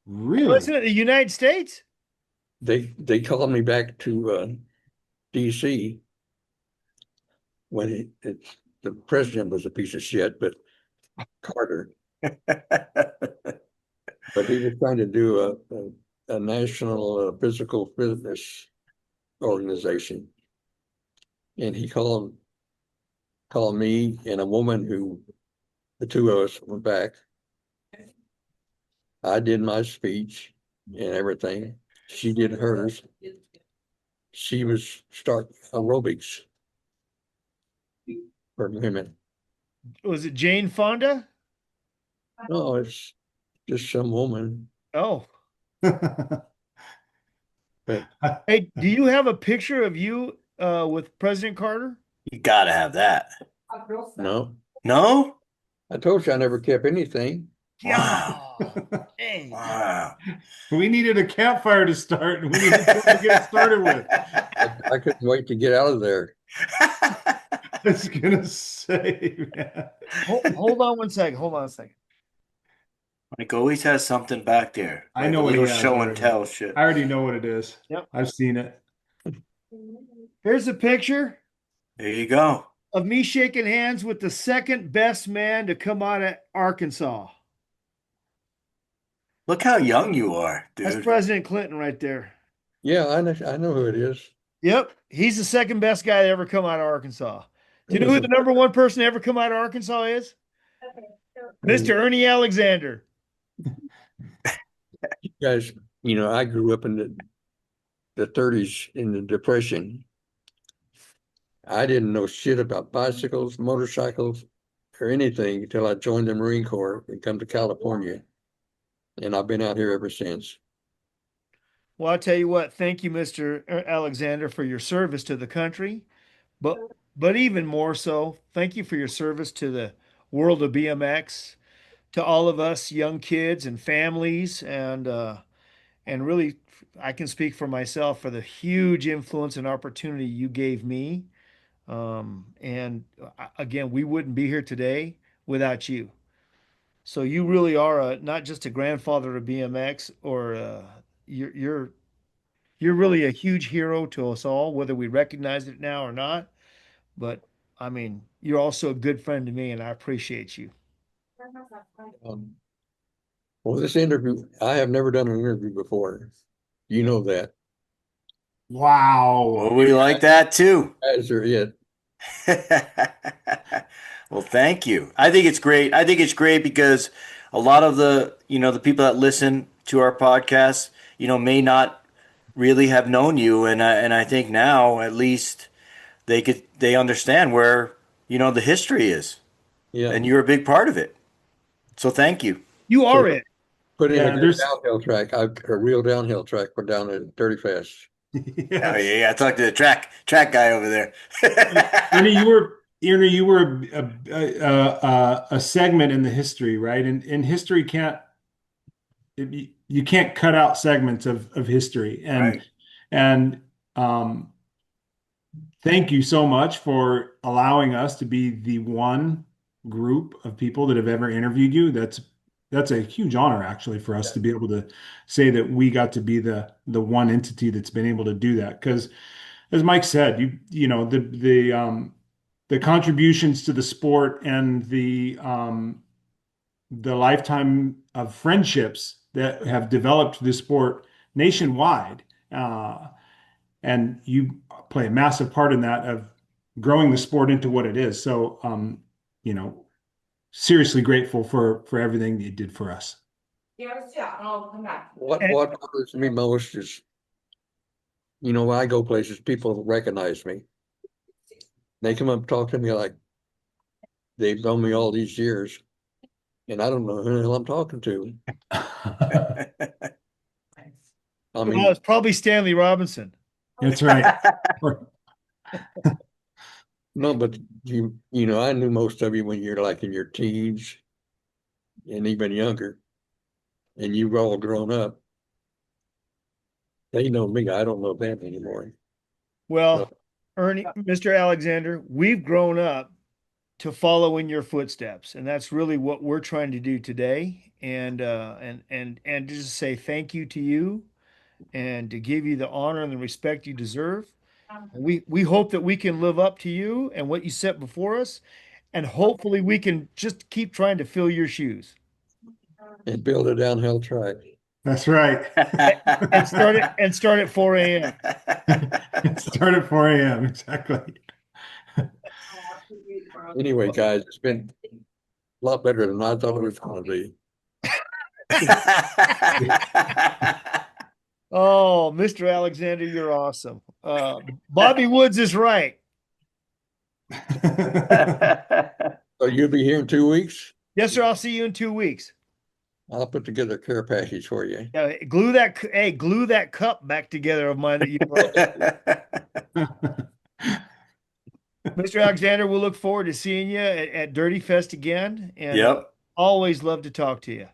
Really? Wasn't it the United States? They called me back to DC when the president was a piece of shit, but Carter. But he was trying to do a national physical fitness organization, and he called me and a woman who the two of us went back. I did my speech and everything. She did hers. She was starting aerobics for women. Was it Jane Fonda? No, it's just some woman. Oh. But Hey, do you have a picture of you with President Carter? You gotta have that. no, No? I told you I never kept anything. Wow. Hey. Wow. We needed a campfire to start, and we needed something to get started with. I couldn't wait to get out of there. I was gonna say, man. Hold on one second. Hold on a second. Mike always has something back there. I Like know a what he little has show there. and tell shit. I already know what it is. Yep. I've seen it. Here's a picture There you go. of me shaking hands with the second best man to come out of Arkansas. Look how young you are, That's dude. President Clinton right there. Yeah, I know who it is. Yep. He's the second best guy to ever come out of Arkansas. Do you know who the number one person to ever come out of Arkansas is? Mr. Ernie Alexander. You guys, I grew up in the 30s in the Depression. I didn't know shit about bicycles, motorcycles, or anything until I joined the Marine Corps and come to California. And I've been out here ever since. Well, I'll tell you what, thank you, Mr. Alexander, for your service to the country. But even more so, thank you for your service to the world of BMX, to all of us young kids and families, and really, I can speak for myself for the huge influence and opportunity you gave me. Again, we wouldn't be here today without you. So you really are not just a grandfather of BMX, or you're really a huge hero to us all, whether we recognize it now or not. But I mean, you're also a good friend to me, and I appreciate you. Well, this interview, I have never done an interview before. You know that. Wow. Well, we like that too. Guys are it. Well, thank you. I think it's great. I think it's great because a lot of the people that listen to our podcast, may not really have known you, and I think now at least they understand where the history is, Yeah. and you're a big part of it. So thank you. You are it. Put in Yeah, a there's- downhill track, a real downhill track for down at Dirty Fast. Oh yeah, I talked to the track guy over there. Ernie, you were a segment in the history, right? And history you can't cut out segments of history. Right. And thank you so much for allowing us to be the one group of people that have ever interviewed you. That's a huge honor actually for us to be able to say that we got to be the one entity that's been able to do that. Because as Mike said, you know the contributions to the sport and the lifetime of friendships that have developed this sport nationwide. And you play a massive part in that of growing the sport into what it is. So, you know, seriously grateful for everything you did for us. What bothers me most is, you know, when I go places, people recognize me. They come up and talk to me like they've known me all these years, and I don't know who the hell I'm talking to. I Well, mean, it's probably Stanley Robinson. That's right. no, but you know, I knew most of you when you're like in your teens and even younger, and you've all grown up. They know me. I don't know them anymore. Well, Ernie, Mr. Alexander, we've grown up to follow in your footsteps, and that's really what we're trying to do today. And just to say thank you to you, and to give you the honor and the respect you deserve. We hope that we can live up to you and what you set before us, and hopefully we can just keep trying to fill your shoes And build a downhill track. That's right. and start at 4 a.m. Start at 4 a.m. Exactly. Anyway, guys, it's been a lot better than I thought it was going to be. Oh, Mr. Alexander, you're awesome. Bobby Woods is right. So you'll be here in 2 weeks? Yes, sir. I'll see you in 2 weeks. I'll put together a care package for you. Yeah, glue that cup back together of mine that you brought. Mr. Alexander, we'll look forward to seeing you at Dirty Fest again. And Yep. always love to talk to you.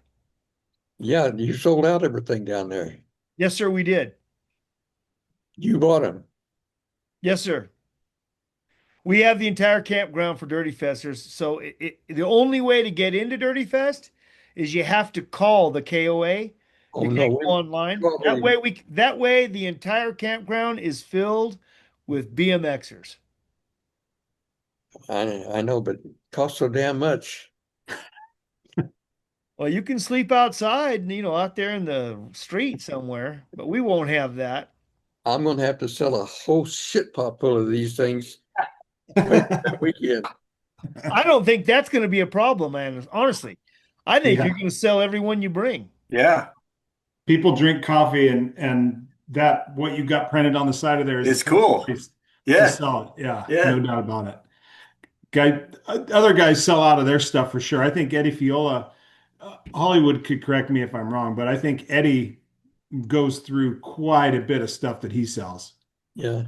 Yeah, you sold out everything down there. Yes, sir, we did. You bought them. Yes, sir. We have the entire campground for Dirty Festers. So the only way to get into Dirty Fest is you have to call the KOA. Oh You no, can't go online. That way the entire campground is filled with BMXers. I know, but it costs so damn much. Well, you can sleep outside, out there in the street somewhere, but we won't have that. I'm going to have to sell a whole shit pot full of these things that weekend. I don't think that's going to be a problem, man. Honestly, I think Yeah. you're going to sell every one you bring. Yeah, People drink coffee and that what you got printed on the side of there is it's cool. To Yeah, sell it. Yeah, Yeah. no doubt about it. Other guys sell out of their stuff for sure. I think Eddie Fiola, Hollywood could correct me if I'm wrong, but I think Eddie goes through quite a bit of stuff that he sells. Yeah.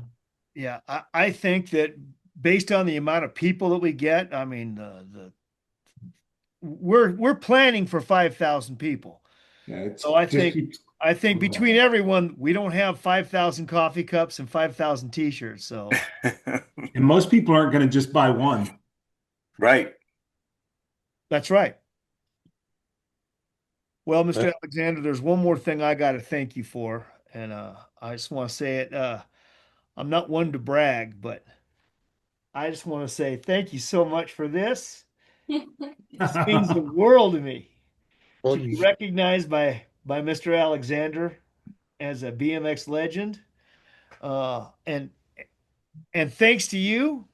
Yeah, I think that based on the amount of people that we get, I mean, we're planning for 5,000 people. Yeah, So I think between everyone, we don't have 5,000 coffee cups and 5,000 t-shirts. So, and most people aren't going to just buy one. right. that's right. Well, Mr. Alexander, there's one more thing I got to thank you for, and I just want to say it. I'm not one to brag, but I just want to say thank you so much for this. This means the world to me. Well, To be recognized by Mr. Alexander as a BMX legend, and thanks to you,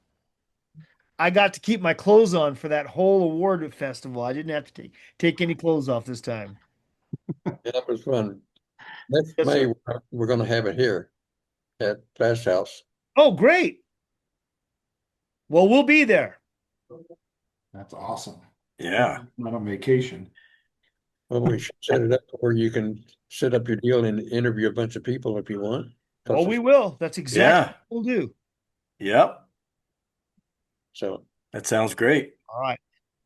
I got to keep my clothes on for that whole award festival. I didn't have to take any clothes off this time. that was fun. Next Yes, May, sir. we're going to have it here at Fast House. Oh, great! Well, we'll be there. That's awesome. Yeah. Not on vacation. Well, we should set it up where you can set up your deal and interview a bunch of people if you want. Oh, we will. That's exactly what we'll do. Yep. So That sounds great. All right.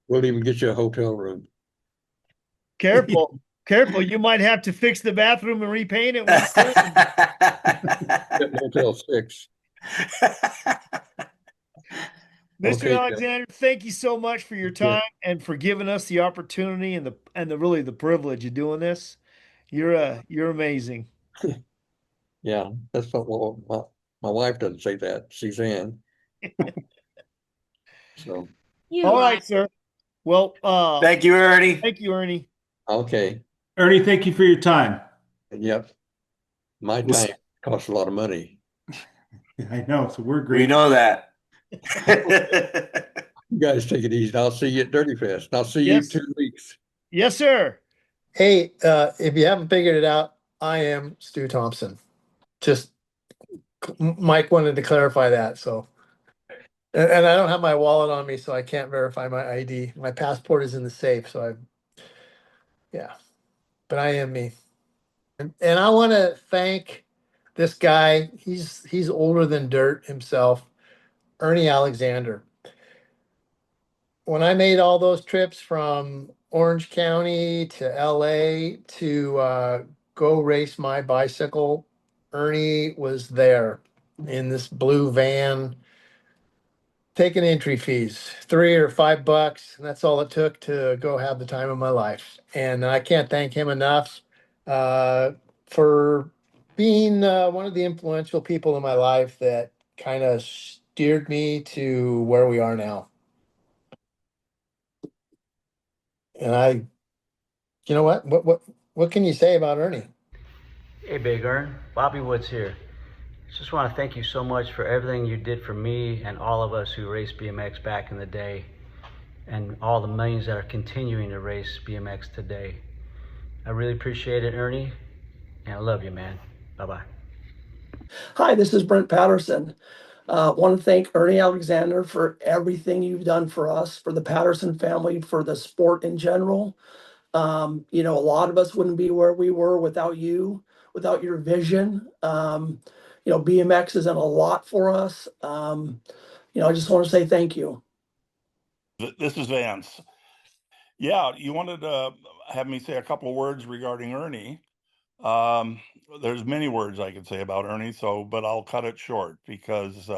we'll even get you a hotel room. Careful. Careful. You might have to fix the bathroom and repaint it. When it's done. Get Motel 6. Mr. Okay, Alexander, thank you so much for your time and for giving us the opportunity and the really the privilege of doing this. You're amazing. yeah, that's what, well, my wife doesn't say that, Suzanne. So, All right, sir. Well, Thank you, Ernie. thank you, Ernie. okay, Ernie, thank you for your time. yep, my We'll- time costs a lot of money. I know, so we're We great. know that. You guys take it easy. I'll see you at Dirty Fest. I'll see you in Yes. 2 weeks. Yes, sir. Hey, if you haven't figured it out, I am Stu Thompson. Just Mike wanted to clarify that. So, and I don't have my wallet on me, so I can't verify my ID. My passport is in the safe, so yeah. But I am me, and I want to thank this guy. He's older than dirt himself, Ernie Alexander. When I made all those trips from Orange County to LA to go race my bicycle, Ernie was there in this blue van taking entry fees, $3 or $5. And that's all it took to go have the time of my life. And I can't thank him enough for being one of the influential people in my life that kind of steered me to where we are now. And you know what can you say about Ernie? Hey, Big Ern. Bobby Woods here. Just want to thank you so much for everything you did for me and all of us who raced BMX back in the day, and all the millions that are continuing to race BMX today. I really appreciate it, Ernie, and I love you, man. Bye-bye. Hi, this is Brent Patterson. Want to thank Ernie Alexander for everything you've done for us, for the Patterson family, for the sport in general. A lot of us wouldn't be where we were without you, without your vision. BMX has done a lot for us. I just want to say thank you. This is Vance. Yeah, you wanted to have me say a couple of words regarding Ernie. There's many words I could say about Ernie, but I'll cut it short because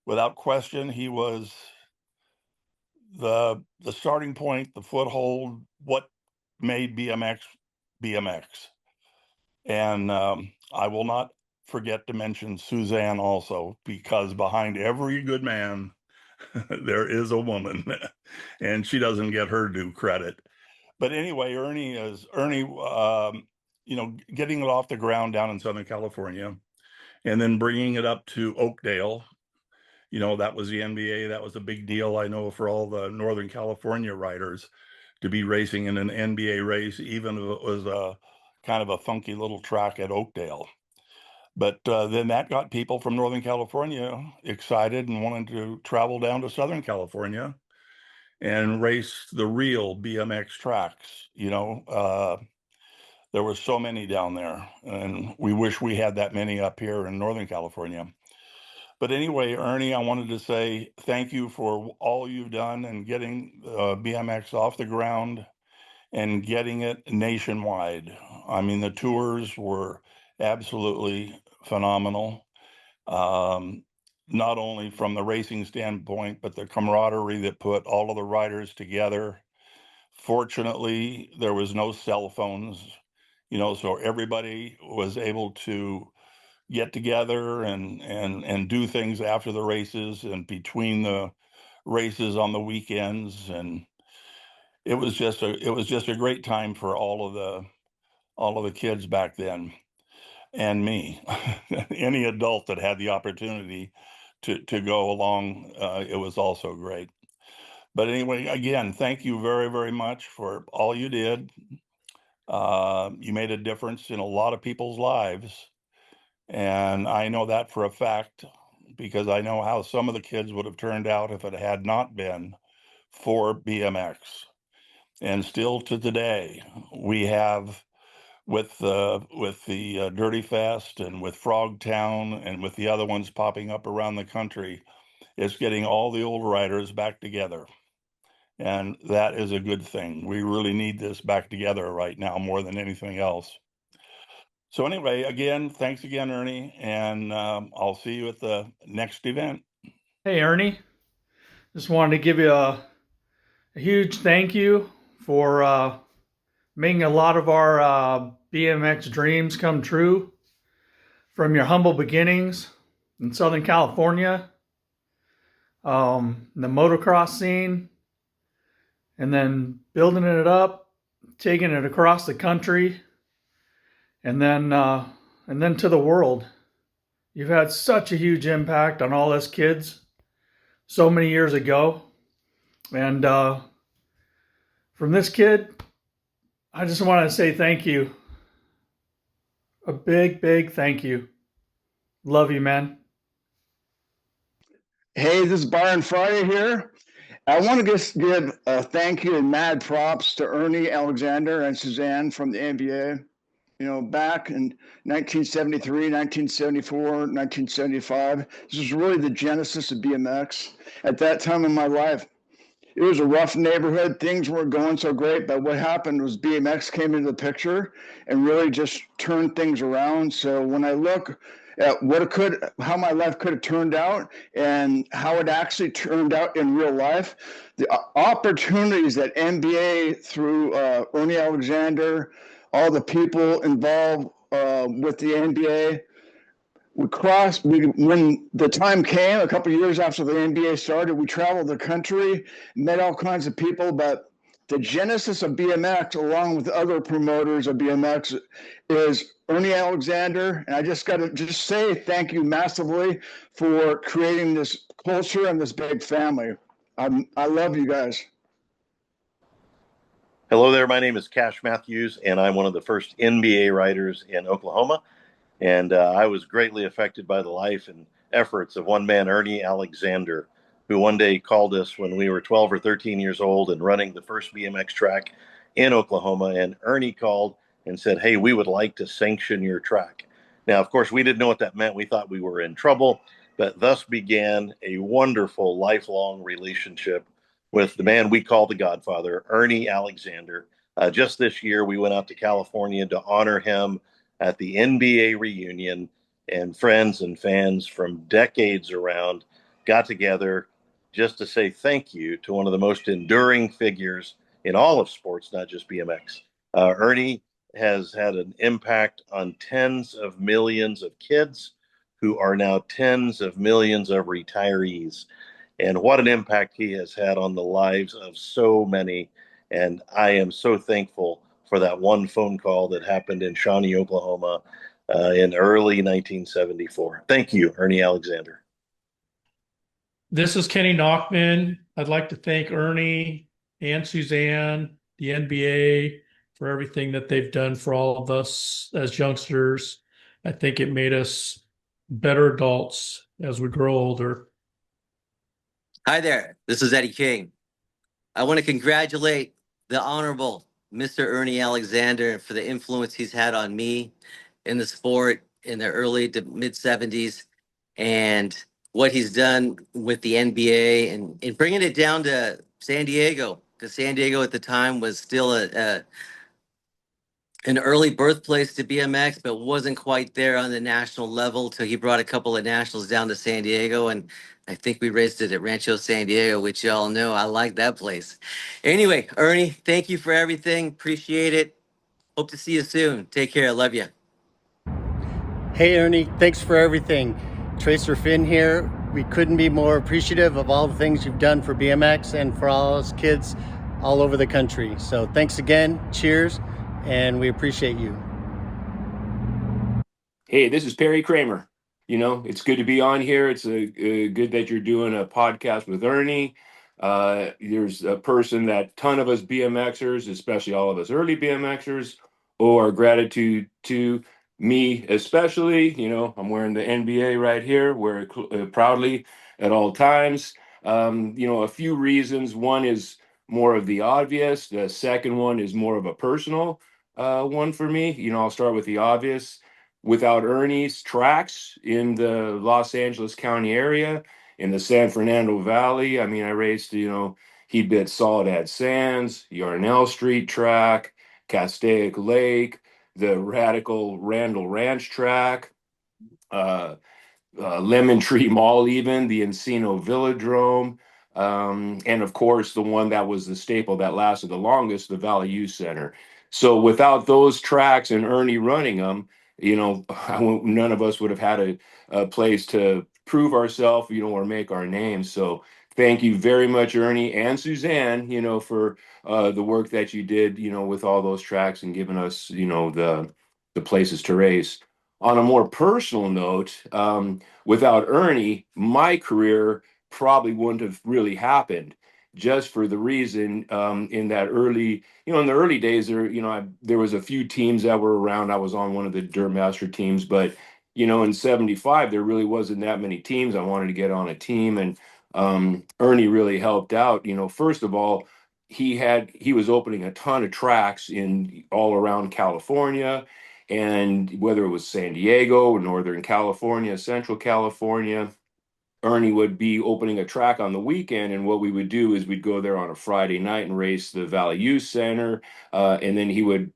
without question, he was the starting point, the foothold, what made BMX BMX. And I will not forget to mention Suzanne also, because behind every good man, there is a woman, and she doesn't get her due credit. But anyway, Ernie, getting it off the ground down in Southern California, and then bringing it up to Oakdale. That was the NBA. That was a big deal, I know, for all the Northern California riders to be racing in an NBA race, even if it was a kind of a funky little track at Oakdale. But then that got people from Northern California excited and wanted to travel down to Southern California and race the real BMX tracks. There were so many down there, and we wish we had that many up here in Northern California. But anyway, Ernie, I wanted to say thank you for all you've done in getting BMX off the ground and getting it nationwide. I mean, the tours were absolutely phenomenal. Not only from the racing standpoint, but the camaraderie that put all of the riders together. Fortunately, there was no cell phones, so everybody was able to get together and do things after the races and between the races on the weekends. And it was just a great time for all of the kids back then, and me. Any adult that had the opportunity to go along, it was also great. But anyway, again, thank you very, very much for all you did. You made a difference in a lot of people's lives, and I know that for a fact, because I know how some of the kids would have turned out if it had not been for BMX. And still to today, we have with the Dirty Fest and with Frogtown and with the other ones popping up around the country, it's getting all the old riders back together. And that is a good thing. We really need this back together right now more than anything else. So anyway, again, thanks again, Ernie, and I'll see you at the next event. Hey, Ernie. Just wanted to give you a huge thank you for making a lot of our BMX dreams come true from your humble beginnings in Southern California, the motocross scene, and then building it up, taking it across the country, and then to the world. You've had such a huge impact on all us kids so many years ago. And from this kid, I just want to say thank you. A big, big thank you. Love you, man. Hey, this is Byron Friday here. I want to just give a thank you and mad props to Ernie Alexander and Suzanne from the NBA. You know, back in 1973, 1974, 1975, this was really the genesis of BMX. At that time in my life, it was a rough neighborhood. Things weren't going so great, but what happened was BMX came into the picture and really just turned things around. So when I look at how my life could have turned out and how it actually turned out in real life, the opportunities that NBA through Ernie Alexander, all the people involved with the NBA, when the time came, a couple of years after the NBA started, we traveled the country, met all kinds of people, but the genesis of BMX, along with other promoters of BMX, is Ernie Alexander. And I just got to just say thank you massively for creating this culture and this big family. I love you guys. Hello there. My name is Cash Matthews, and I'm one of the first NBA writers in Oklahoma. And I was greatly affected by the life and efforts of one man, Ernie Alexander, who one day called us when we were 12 or 13 years old and running the first BMX track in Oklahoma. And Ernie called and said, "Hey, we would like to sanction your track." Now, of course, we didn't know what that meant. We thought we were in trouble, but thus began a wonderful lifelong relationship with the man we call the Godfather, Ernie Alexander. Just this year, we went out to California to honor him at the NBA reunion, and friends and fans from decades around got together just to say thank you to one of the most enduring figures in all of sports, not just BMX. Ernie has had an impact on tens of millions of kids who are now tens of millions of retirees. And what an impact he has had on the lives of so many. And I am so thankful for that one phone call that happened in Shawnee, Oklahoma in early 1974. Thank you, Ernie Alexander. This is Kenny Knockman. I'd like to thank Ernie and Suzanne, the NBA, for everything that they've done for all of us as youngsters. I think it made us better adults as we grow older. Hi there. This is Eddie King. I want to congratulate the Honorable Mr. Ernie Alexander for the influence he's had on me in the sport in the early to mid 70s and what he's done with the NBA and bringing it down to San Diego, because San Diego at the time was still an early birthplace to BMX, but wasn't quite there on the national level till he brought a couple of nationals down to San Diego. And I think we raced it at Rancho San Diego, which y'all know I like that place. Anyway, Ernie, thank you for everything. Appreciate it. Hope to see you soon. Take care. I love you. Hey, Ernie, thanks for everything. Tracer Finn here. We couldn't be more appreciative of all the things you've done for BMX and for all us kids all over the country. So thanks again. Cheers. And we appreciate you. Hey, this is Perry Kramer. You know, it's good to be on here. It's good that you're doing a podcast with Ernie. There's a person that ton of us BMXers, especially all of us early BMXers, owe our gratitude to. Me especially. You know, I'm wearing the NBA right here, wear it proudly at all times. You know, a few reasons. One is more of the obvious. The second one is more of a personal one for me. You know, I'll start with the obvious. Without Ernie's tracks in the Los Angeles County area, in the San Fernando Valley, I mean, I raced, you know, he bit Soledad Sands, Yarnell Street track, Castaic Lake, the Radical Randall Ranch track, Lemon Tree Mall, even the Encino Velodrome, And of course, the one that was the staple that lasted the longest, the Valley Youth Center. So without those tracks and Ernie running them, none of us would have had a place to prove ourselves, or make our names. So thank you very much, Ernie and Suzanne, for the work that you did, with all those tracks and giving us, the places to race. On a more personal note, without Ernie, my career probably wouldn't have really happened, just for the reason, in that early, in the early days there was a few teams that were around. I was on one of the Dirtmaster teams, but in 75 there really wasn't that many teams. I wanted to get on a team, and Ernie really helped out. First of all, he was opening a ton of tracks in all around California, and whether it was San Diego, Northern California, Central California, Ernie would be opening a track on the weekend, and what we would do is we'd go there on a Friday night and race the Valley Youth Center, and then he would,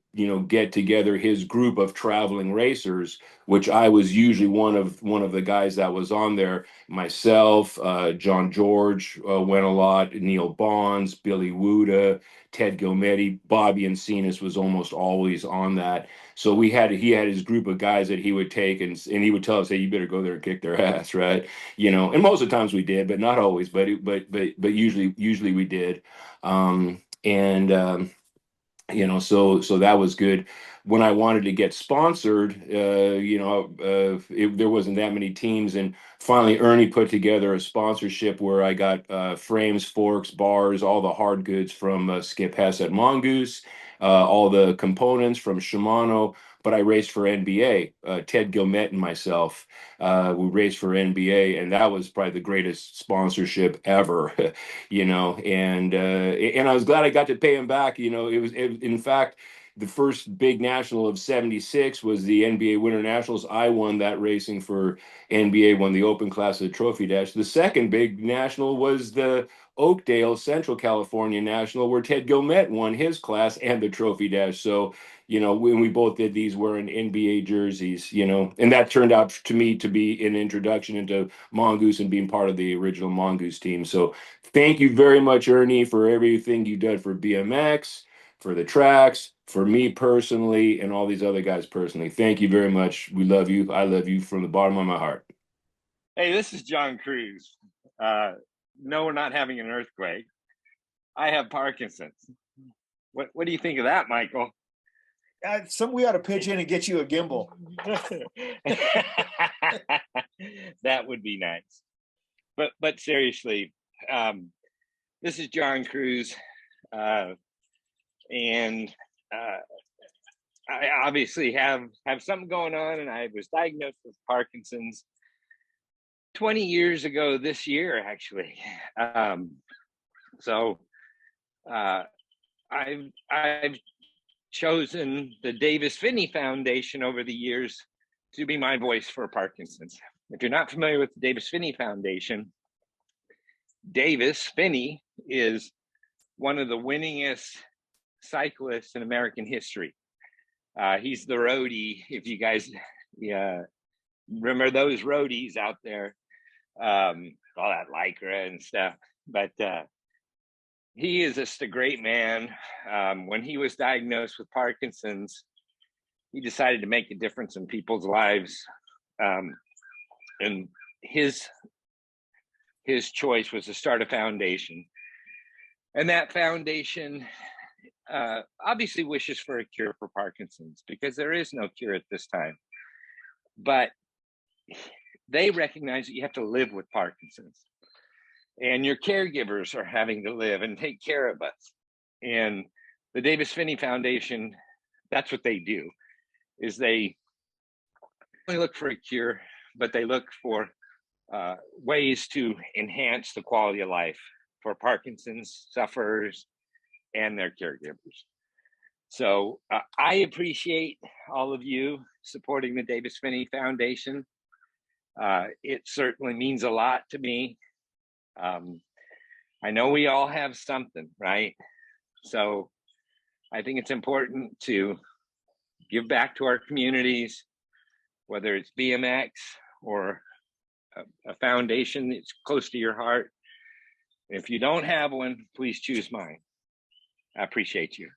get together his group of traveling racers, which I was usually one of the guys that was on there. Myself, John George went a lot, Neil Bonds, Billy Wuda, Ted Gilmetti, Bobby Encinas was almost always on that. So he had his group of guys that he would take, and he would tell us, hey, you better go there and kick their ass, right? And most of the times we did, but not always, but usually we did. So that was good. When I wanted to get sponsored, there wasn't that many teams, and finally Ernie put together a sponsorship where I got frames, forks, bars, all the hard goods from Skip Hess at Mongoose, all the components from Shimano. But I raced for NBA. Ted Gilmet and myself, we raced for NBA, and that was probably the greatest sponsorship ever. And I was glad I got to pay him back. In fact, the first big national of 76 was the NBA Winter Nationals. I won that racing for NBA, won the open class of the Trophy Dash. The second big national was the Oakdale Central California National, where Ted Gilmet won his class and the Trophy Dash. So, when we both did these wearing NBA jerseys, and that turned out to me to be an introduction into Mongoose and being part of the original Mongoose team. So thank you very much, Ernie, for everything you did for BMX, for the tracks, for me personally, and all these other guys personally. Thank you very much. We love you. I love you from the bottom of my heart. Hey, this is John Cruz. No, we're not having an earthquake. I have Parkinson's. What do you think of that, Michael? We ought to pitch in and get you a gimbal. That would be nice. But seriously, this is John Cruz, and I obviously have something going on, and I was diagnosed with Parkinson's 20 years ago this year, actually. I've chosen the Davis Finney Foundation over the years to be my voice for Parkinson's. If you're not familiar with the Davis Finney Foundation, Davis Finney is one of the winningest cyclists in American history. He's the roadie, if you guys remember those roadies out there, all that Lycra and stuff. But he is just a great man. When he was diagnosed with Parkinson's, he decided to make a difference in people's lives. And his choice was to start a foundation. And that foundation obviously wishes for a cure for Parkinson's, because there is no cure at this time. But they recognize that you have to live with Parkinson's. And your caregivers are having to live and take care of us. And the Davis Finney Foundation, that's what they do, is they only look for a cure, but they look for ways to enhance the quality of life for Parkinson's sufferers and their caregivers. So I appreciate all of you supporting the Davis Finney Foundation. It certainly means a lot to me. I know we all have something, right? So I think it's important to give back to our communities, whether it's BMX or a foundation that's close to your heart. If you don't have one, please choose mine. I appreciate you.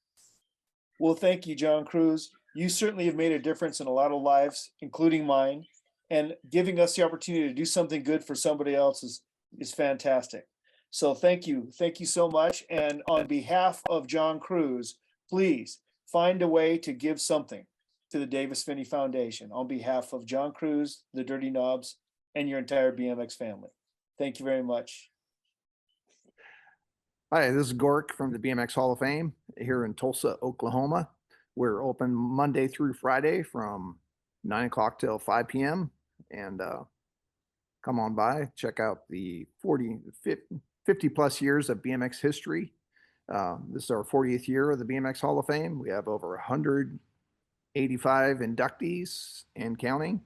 Well, thank you, John Cruz. You certainly have made a difference in a lot of lives, including mine, and giving us the opportunity to do something good for somebody else is fantastic. So thank you. Thank you so much. And on behalf of John Cruz, please find a way to give something to the Davis Finney Foundation on behalf of John Cruz, the Dirty Knobs, and your entire BMX family. Thank you very much. Hi, this is Gork from the BMX Hall of Fame here in Tulsa, Oklahoma. We're open Monday through Friday from 9 o'clock till 5 p.m. And come on by, check out the 50 plus years of BMX history. This is our 40th year of the BMX Hall of Fame. We have over 185 inductees and counting.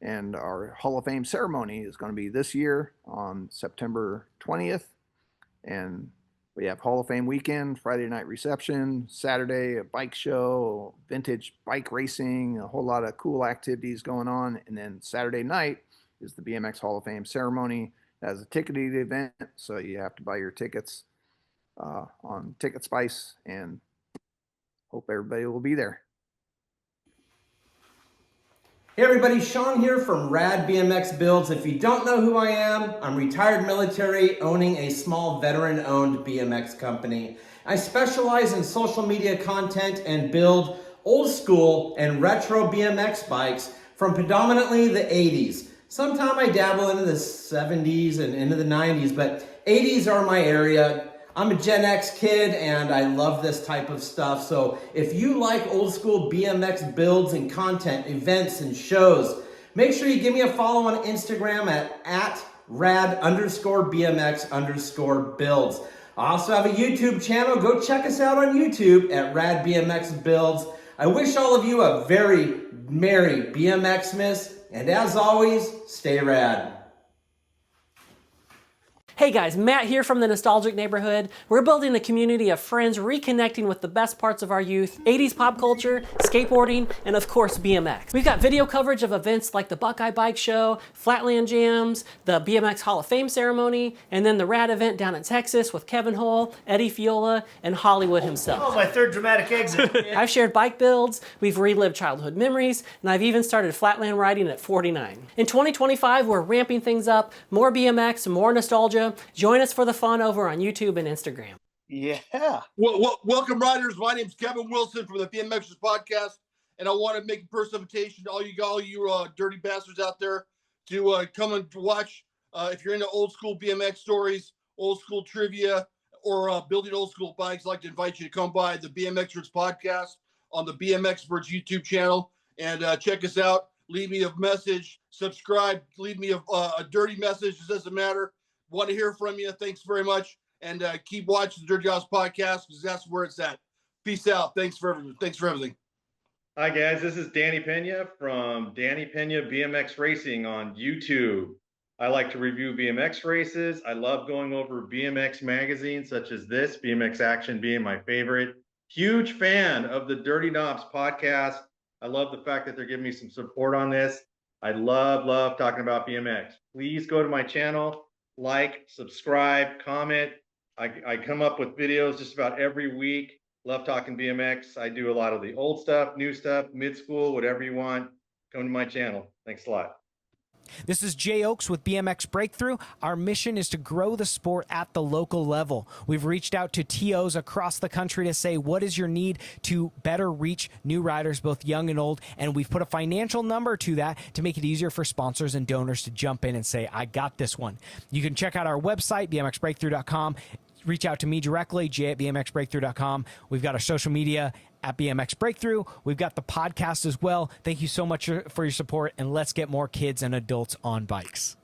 And our Hall of Fame ceremony is going to be this year on September 20th. And we have Hall of Fame weekend, Friday night reception, Saturday a bike show, vintage bike racing, a whole lot of cool activities going on. And then Saturday night is the BMX Hall of Fame ceremony as a ticketed event. So you have to buy your tickets on Ticket Spice, and hope everybody will be there. Hey everybody, Sean here from Rad BMX Builds. If you don't know who I am, I'm retired military owning a small veteran-owned BMX company. I specialize in social media content and build old school and retro BMX bikes from predominantly the 80s. Sometimes I dabble into the 70s and into the 90s, but 80s are my area. I'm a Gen X kid and I love this type of stuff. So if you like old school BMX builds and content, events and shows, make sure you give me a follow on Instagram at rad_BMX_builds. I also have a YouTube channel. Go check us out on YouTube at Rad BMX Builds. I wish all of you a very merry BMX-mas, and as always, stay rad. Hey guys, Matt here from the Nostalgic Neighborhood. We're building a community of friends reconnecting with the best parts of our youth, 80s pop culture, skateboarding, and of course BMX. We've got video coverage of events like the Buckeye Bike Show, Flatland Jams, the BMX Hall of Fame ceremony, and then the Rad event down in Texas with Kevin Hull, Eddie Fiola, and Hollywood himself. Oh, my third dramatic exit. I've shared bike builds, we've relived childhood memories, and I've even started flatland riding at 49. In 2025, we're ramping things up, more BMX, more nostalgia. Join us for the fun over on YouTube and Instagram. Yeah. Well, welcome, riders. My name's Kevin Wilson from the BMXers podcast, and I want to make a personal invitation to all you dirty bastards out there to come and watch. If you're into old school BMX stories, old school trivia, or building old school bikes, I'd like to invite you to come by the BMXers podcast on the BMXers YouTube channel and check us out. Leave me a message, subscribe, leave me a dirty message. It doesn't matter. Want to hear from you. Thanks very much. And keep watching the Dirty House podcast because that's where it's at. Peace out. Thanks for everything. Hi, guys. This is Danny Pena from Danny Pena BMX Racing on YouTube. I like to review BMX races. I love going over BMX magazines such as this, BMX Action being my favorite. Huge fan of the Dirty Knobs podcast. I love the fact that they're giving me some support on this. I love talking about BMX. Please go to my channel. Like, subscribe, comment. I come up with videos just about every week. Love talking BMX. I do a lot of the old stuff, new stuff, mid-school, whatever you want. Come to my channel. Thanks a lot. This is Jay Oaks with BMX Breakthrough. Our mission is to grow the sport at the local level. We've reached out to TOs across the country to say, what is your need to better reach new riders, both young and old? And we've put a financial number to that to make it easier for sponsors and donors to jump in and say, I got this one. You can check out our website, bmxbreakthrough.com. Reach out to me directly, jay@bmxbreakthrough.com. We've got our social media at BMX Breakthrough. We've got the podcast as well. Thank you so much for your support, and let's get more kids and adults on bikes.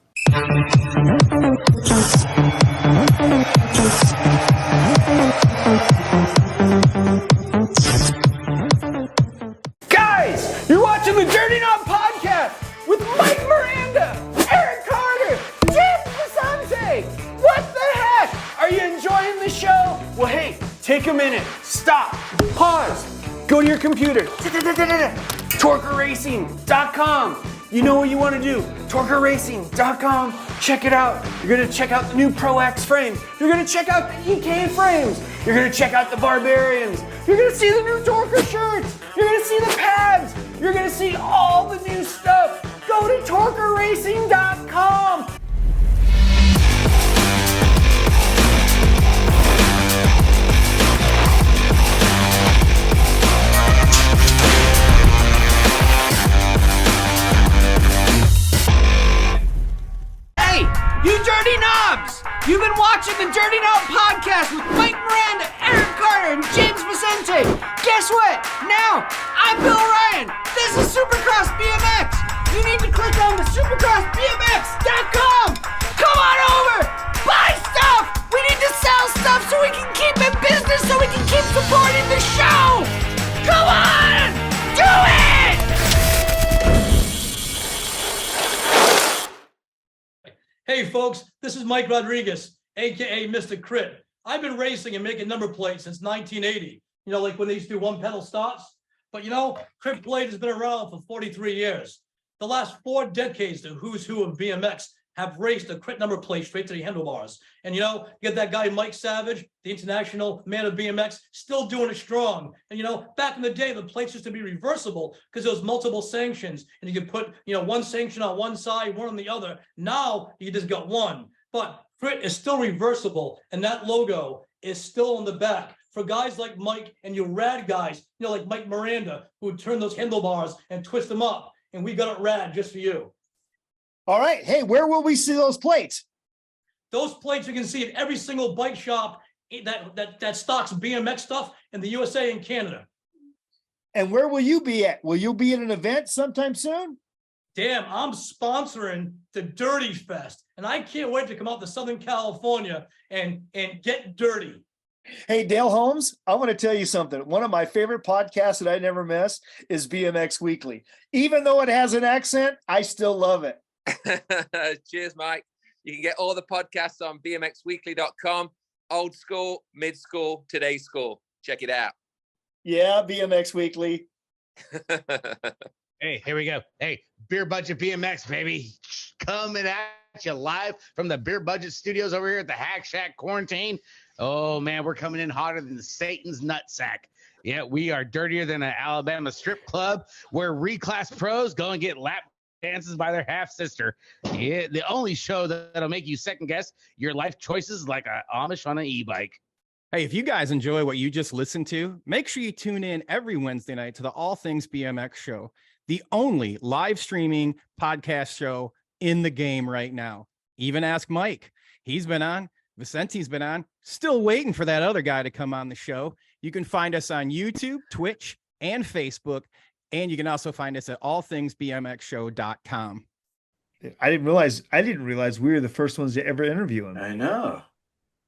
Guys, you're watching the Dirty Knob Podcast with Mike Miranda, Eric Carter, James Vicente. What the heck? Are you enjoying the show? Well, hey, take a minute, stop, pause, go to your computer, torqueracing.com. you know what you want to do. TorqueRacing.com. Check it out. You're going to check out the new Pro X frame. You're going to check out the EK frames. You're going to check out the Barbarians. You're going to see the new Torquer shirts. You're going to see the pads. You're going to see all the new stuff. Go to TorqueRacing.com. You dirty knobs! You've been watching the Dirty Knob Podcast with Mike Miranda, Eric Carter, and James Vicente. Guess what? Now, I'm Bill Ryan. This is Supercross BMX. You need to click on the supercrossbmx.com. Come on over! Buy stuff! We need to sell stuff so we can keep in business, so we can keep supporting the show! Come on! Do it! Hey folks, this is Mike Rodriguez, aka Mr. Crit. I've been racing and making number plates since 1980. You know, like when they used to do one pedal starts. But you know, Crit Plate has been around for 43 years. The last 4 decades, the who's who of BMX have raced a Crit number plate straight to the handlebars. And you know, you get that guy Mike Savage, the international man of BMX, still doing it strong. And you know, back in the day, the plates used to be reversible because there was multiple sanctions, and you could put, you know, one sanction on one side, one on the other. Now you just got one. But Crit is still reversible, and that logo is still on the back for guys like Mike and you rad guys, you know, like Mike Miranda, who would turn those handlebars and twist them up. And we got it rad just for you. All right. Hey, where will we see those plates? Those plates you can see at every single bike shop that stocks BMX stuff in the USA and Canada. And where will you be at? Will you be at an event sometime soon? Damn, I'm sponsoring the Dirty Fest, and I can't wait to come out to Southern California and get dirty. Hey, Dale Holmes, I want to tell you something. One of my favorite podcasts that I never miss is BMX Weekly. Even though it has an accent, I still love it. Cheers, Mike. You can get all the podcasts on bmxweekly.com. Old school, mid school, today's school. Check it out. Yeah, BMX Weekly. Hey, here we go. Hey, Beer Budget BMX, baby. Coming at you live from the Beer Budget studios over here at the Hack Shack Quarantine. Oh, man, we're coming in hotter than Satan's nutsack. Yeah, we are dirtier than an Alabama strip club where reclass pros go and get lap dances by their half-sister. Yeah, the only show that'll make you second-guess your life choices like a Amish on an e-bike. Hey, if you guys enjoy what you just listened to, make sure you tune in every Wednesday night to the All Things BMX show, the only live streaming podcast show in the game right now. Even ask Mike. He's been on. Vicente's been on. Still waiting for that other guy to come on the show. You can find us on YouTube, Twitch, and Facebook. And you can also find us at allthingsbmxshow.com. I didn't realize we were the first ones to ever interview him. I know.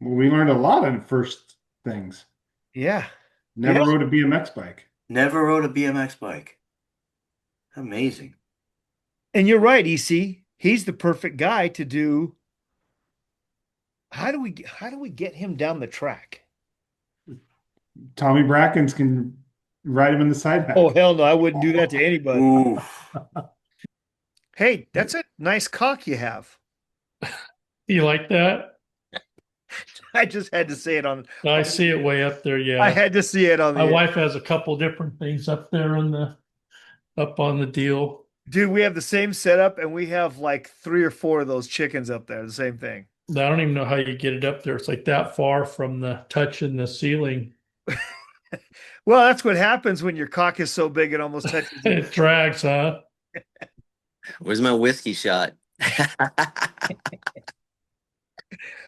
Well, we learned a lot on first things. Yeah. Never rode a BMX bike. Never rode a BMX bike. Amazing. And you're right, EC. He's the perfect guy to do. How do we get him down the track? Tommy Brackens can ride him in the side pack. Oh, hell no. I wouldn't do that to anybody. Hey, that's a nice cock you have. You like that? I just had to say it on. I see it way up there. Yeah. I had to see it on. My wife has a couple different things up there up on the deal. Dude, we have the same setup and we have like 3 or 4 of those chickens up there. The same thing. I don't even know how you get it up there. It's like that far from the touching the ceiling. Well, that's what happens when your cock is so big it almost touches you. It drags, huh? Where's my whiskey shot?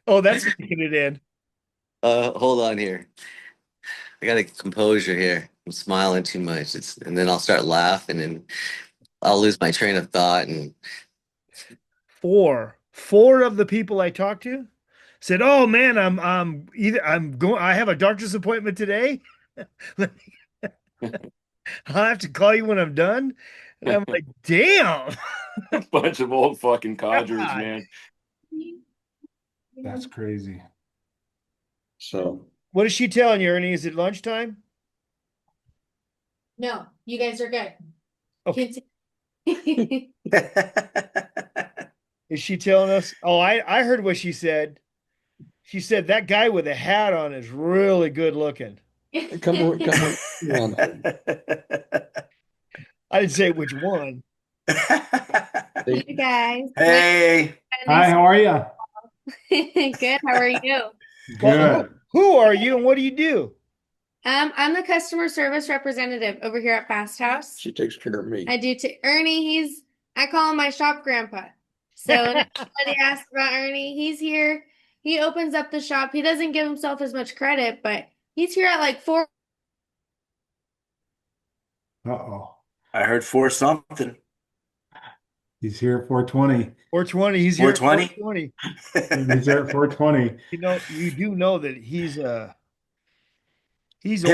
Oh, that's making it in. Hold on here. I got a composure here. I'm smiling too much. And then I'll start laughing and I'll lose my train of thought. And 4 of the people I talked to said, "Oh man, I have a doctor's appointment today. I'll have to call you when I'm done." And I'm like, "Damn." Bunch of old fucking codgers, man. That's crazy. So, what is she telling you, Ernie? Is it lunchtime? No, you guys are good. Okay. Is she telling us? Oh, I heard what she said. She said that guy with a hat on is really good looking. Come on. I didn't say which one. Hey guys. Hey. Hi, how are you? Good. How are you? Well, who are you and what do you do? I'm the customer service representative over here at Fast House. She takes care of me. I do Ernie, I call him my shop grandpa. So if anybody asks about Ernie, he's here. He opens up the shop. He doesn't give himself as much credit, but he's here at like 4. Uh-oh. I heard 4 something. He's here at 4:20. 4:20. He's here at 4:20? 4:20. He's there at 4:20. You do know that he's Here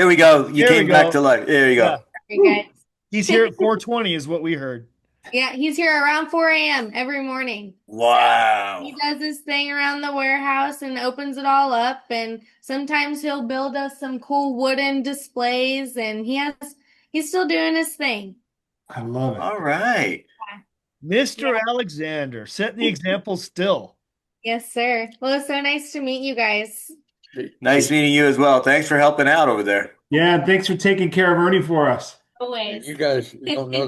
we go. You came back to life. There you go. Yeah. He's here at 4:20 is what we heard. Yeah, he's here around 4 a.m. every morning. Wow. He does his thing around the warehouse and opens it all up. And sometimes he'll build us some cool wooden displays. And he's still doing his thing. I love it. All right. Mr. Alexander, setting the example still. Yes, sir. Well, it's so nice to meet you guys. Nice meeting you as well. Thanks for helping out over there. Yeah, thanks for taking care of Ernie for us. Always. You guys don't know